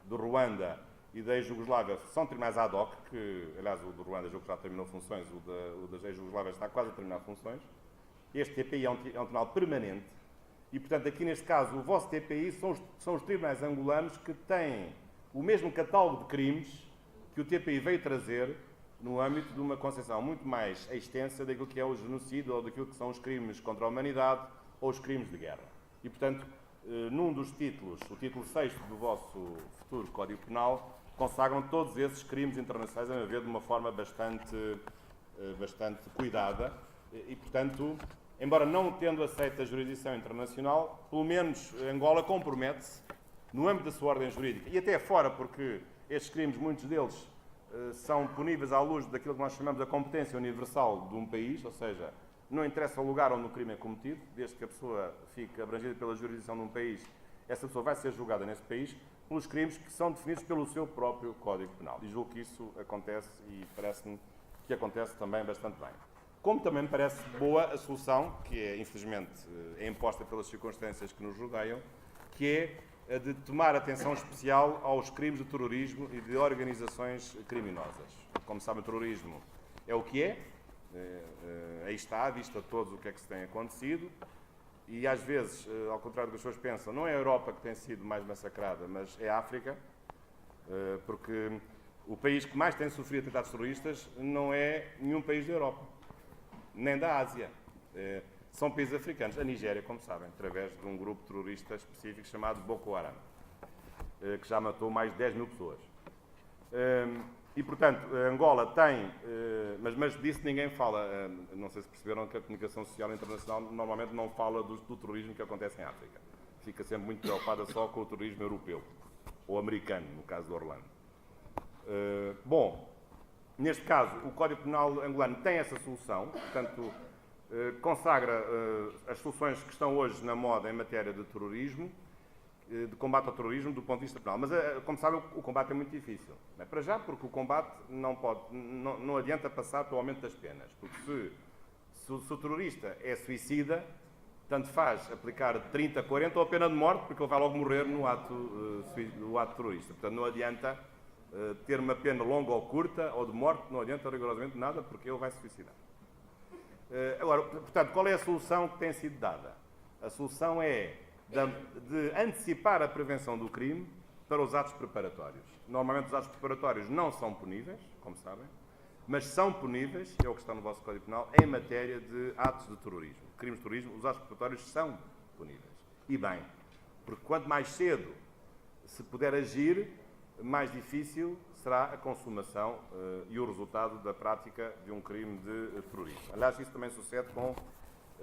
do Ruanda e da ex-Jugoslávia são tribunais ad hoc, que, aliás, o do Ruanda já terminou funções, o da ex-Jugoslávia está quase a terminar funções. Este TPI é um tribunal permanente e, portanto, aqui neste caso, o vosso TPI são os tribunais angolanos que têm o mesmo catálogo de crimes que o TPI veio trazer no âmbito de uma concepção muito mais extensa daquilo que é o genocídio ou daquilo que são os crimes contra a humanidade ou os crimes de guerra. E, portanto, num dos títulos, o título 6º do vosso futuro Código Penal, consagram todos esses crimes internacionais, a meu ver, de uma forma bastante cuidada e, portanto, embora não tendo aceito a jurisdição internacional, pelo menos Angola compromete-se, no âmbito da sua ordem jurídica, e até fora, porque estes crimes, muitos deles, são puníveis à luz daquilo que nós chamamos a competência universal de um país, ou seja, não interessa o lugar onde o crime é cometido, desde que a pessoa fique abrangida pela jurisdição de um país, essa pessoa vai ser julgada nesse país, pelos crimes que são definidos pelo seu próprio Código Penal. E julgo que isso acontece e parece-me que acontece também bastante bem. Como também me parece boa a solução, que é, infelizmente, é imposta pelas circunstâncias que nos rodeiam, que é a de tomar atenção especial aos crimes de terrorismo e de organizações criminosas. Como sabem, o terrorismo é o que é, aí está, à vista de todos o que é que se tem acontecido, e às vezes, ao contrário do que as pessoas pensam, não é a Europa que tem sido mais massacrada, mas é a África, porque o país que mais tem sofrido atentados terroristas não é nenhum país da Europa, nem da Ásia. São países africanos. A Nigéria, como sabem, através de um grupo terrorista específico chamado Boko Haram, que já matou mais de 10 mil pessoas. E, portanto, Angola tem, mas disso ninguém fala. Não sei se perceberam que a comunicação social internacional normalmente não fala do terrorismo que acontece em África. Fica sempre muito preocupada só com o terrorismo europeu, ou americano, no caso de Orlando. Bom, neste caso, o Código Penal angolano tem essa solução, portanto, consagra as soluções que estão hoje na moda em matéria de terrorismo, de combate ao terrorismo do ponto de vista penal. Mas, como sabem, o combate é muito difícil. Não é? Para já, porque o combate não adianta passar pelo aumento das penas. Porque se o terrorista é suicida, tanto faz aplicar 30, 40 ou a pena de morte, porque ele vai logo morrer no ato terrorista. Portanto, não adianta ter uma pena longa ou curta, ou de morte, não adianta rigorosamente nada, porque ele vai se suicidar. Agora, portanto, qual é a solução que tem sido dada? A solução é de antecipar a prevenção do crime para os atos preparatórios. Normalmente os atos preparatórios não são puníveis, como sabem, mas são puníveis, é o que está no vosso Código Penal, em matéria de atos de terrorismo. Crimes de terrorismo, os atos preparatórios são puníveis. E bem, porque quanto mais cedo se puder agir, mais difícil será a consumação e o resultado da prática de um crime de terrorismo. Aliás, isso também sucede com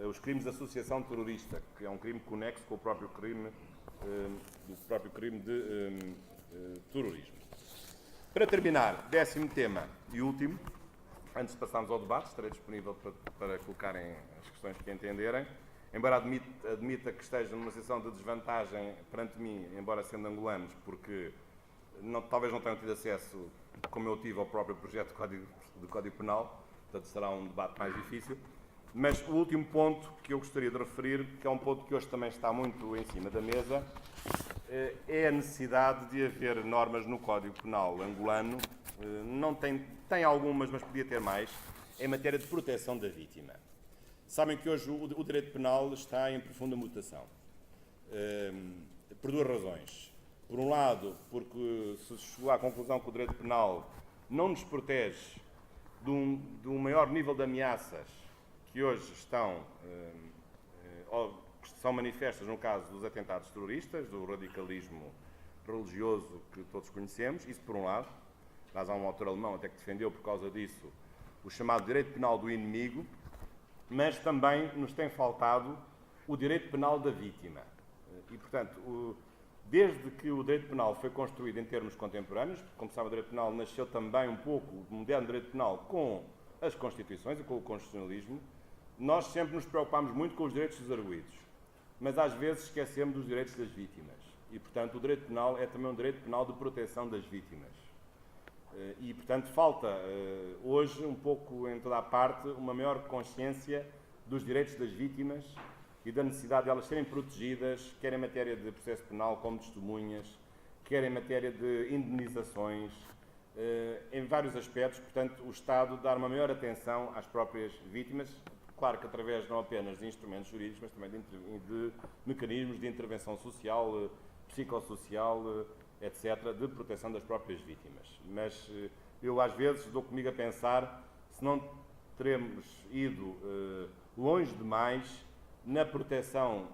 os crimes de associação terrorista, que é um crime conexo com o próprio crime de terrorismo. Para terminar, 10º tema e último, antes de passarmos ao debate, estarei disponível para colocarem as questões que entenderem. Embora admita que esteja numa situação de desvantagem perante mim, embora sendo angolanos, porque talvez não tenham tido acesso, como eu tive, ao próprio projeto do Código Penal, portanto será um debate mais difícil. Mas o último ponto que eu gostaria de referir, que é um ponto que hoje também está muito em cima da mesa, é a necessidade de haver normas no Código Penal angolano, não tem algumas, mas podia ter mais, em matéria de proteção da vítima. Sabem que hoje o direito penal está em profunda mutação, por duas razões. Por um lado, porque se chegou à conclusão que o direito penal não nos protege de um maior nível de ameaças que hoje são manifestas no caso dos atentados terroristas, do radicalismo religioso que todos conhecemos, isso por um lado. Mas há um autor alemão até que defendeu por causa disso o chamado direito penal do inimigo, mas também nos tem faltado o direito penal da vítima. E, portanto, desde que o direito penal foi construído em termos contemporâneos, como sabe, o direito penal nasceu também um pouco, o moderno direito penal, com as Constituições e com o constitucionalismo, nós sempre nos preocupámos muito com os direitos dos arguidos, mas às vezes esquecemos dos direitos das vítimas. E, portanto, o direito penal é também um direito penal de proteção das vítimas. E, portanto, falta hoje, um pouco em toda a parte, uma maior consciência dos direitos das vítimas e da necessidade de elas serem protegidas, quer em matéria de processo penal, como testemunhas, quer em matéria de indemnizações, em vários aspectos. Portanto, o Estado dar uma maior atenção às próprias vítimas, claro que através não apenas de instrumentos jurídicos, mas também de mecanismos de intervenção social, psicossocial, etc., de proteção das próprias vítimas. Mas eu às vezes dou comigo a pensar se não teremos ido longe demais na proteção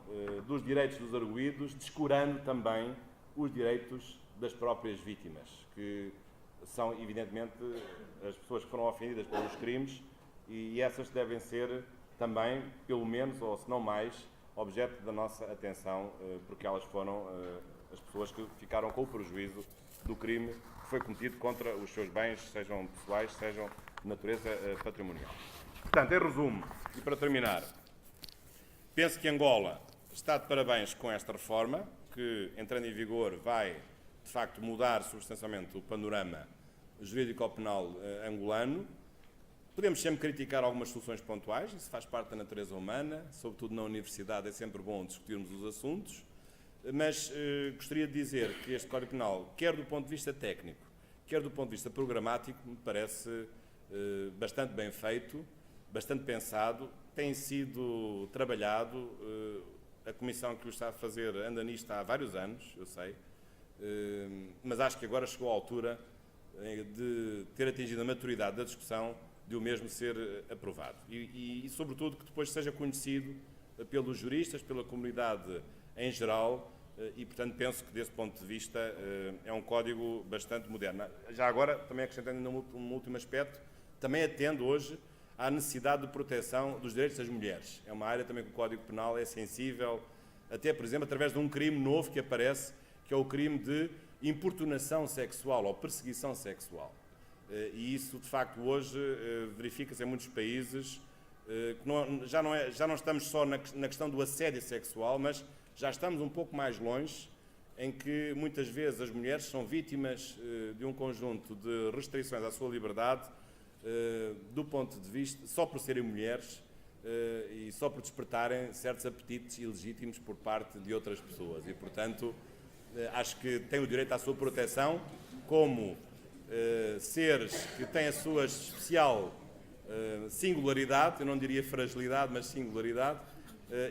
dos direitos dos arguidos, descurando também os direitos das próprias vítimas, que são, evidentemente, as pessoas que foram ofendidas pelos crimes, e essas devem ser também, pelo menos, ou se não mais, objeto da nossa atenção, porque elas foram as pessoas que ficaram com o prejuízo do crime que foi cometido contra os seus bens, sejam pessoais, sejam de natureza patrimonial. Portanto, em resumo, e para terminar, penso que Angola está de parabéns com esta reforma, que, entrando em vigor, vai, de facto, mudar substancialmente o panorama jurídico-penal angolano. Podemos sempre criticar algumas soluções pontuais, isso faz parte da natureza humana, sobretudo na universidade é sempre bom discutirmos os assuntos, mas gostaria de dizer que este Código Penal, quer do ponto de vista técnico, quer do ponto de vista programático, me parece bastante bem feito, bastante pensado, tem sido trabalhado, a comissão que o está a fazer anda nisto há vários anos, eu sei, mas acho que agora chegou a altura de ter atingido a maturidade da discussão de o mesmo ser aprovado. E sobretudo, que depois seja conhecido pelos juristas, pela comunidade em geral, e, portanto, penso que, desse ponto de vista, é um código bastante moderno. Já agora, também acrescentando um último aspecto, também atendo hoje à necessidade de proteção dos direitos das mulheres. É uma área também que o Código Penal é sensível, até, por exemplo, através de um crime novo que aparece, que é o crime de importunação sexual ou perseguição sexual. E isso, de facto, hoje verifica-se em muitos países, que já não estamos só na questão do assédio sexual, mas já estamos um pouco mais longe, em que muitas vezes as mulheres são vítimas de um conjunto de restrições à sua liberdade, do ponto de vista, só por serem mulheres, e só por despertarem certos apetites ilegítimos por parte de outras pessoas. E, portanto, acho que têm o direito à sua proteção como seres que têm a sua especial singularidade, eu não diria fragilidade, mas singularidade,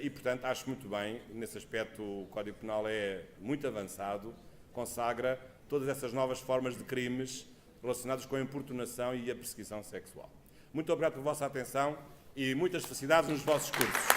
e, portanto, acho muito bem, nesse aspecto o Código Penal é muito avançado, consagra todas essas novas formas de crimes relacionados com a importunação e a perseguição sexual. Muito obrigado pela vossa atenção e muitas felicidades nos vossos cursos.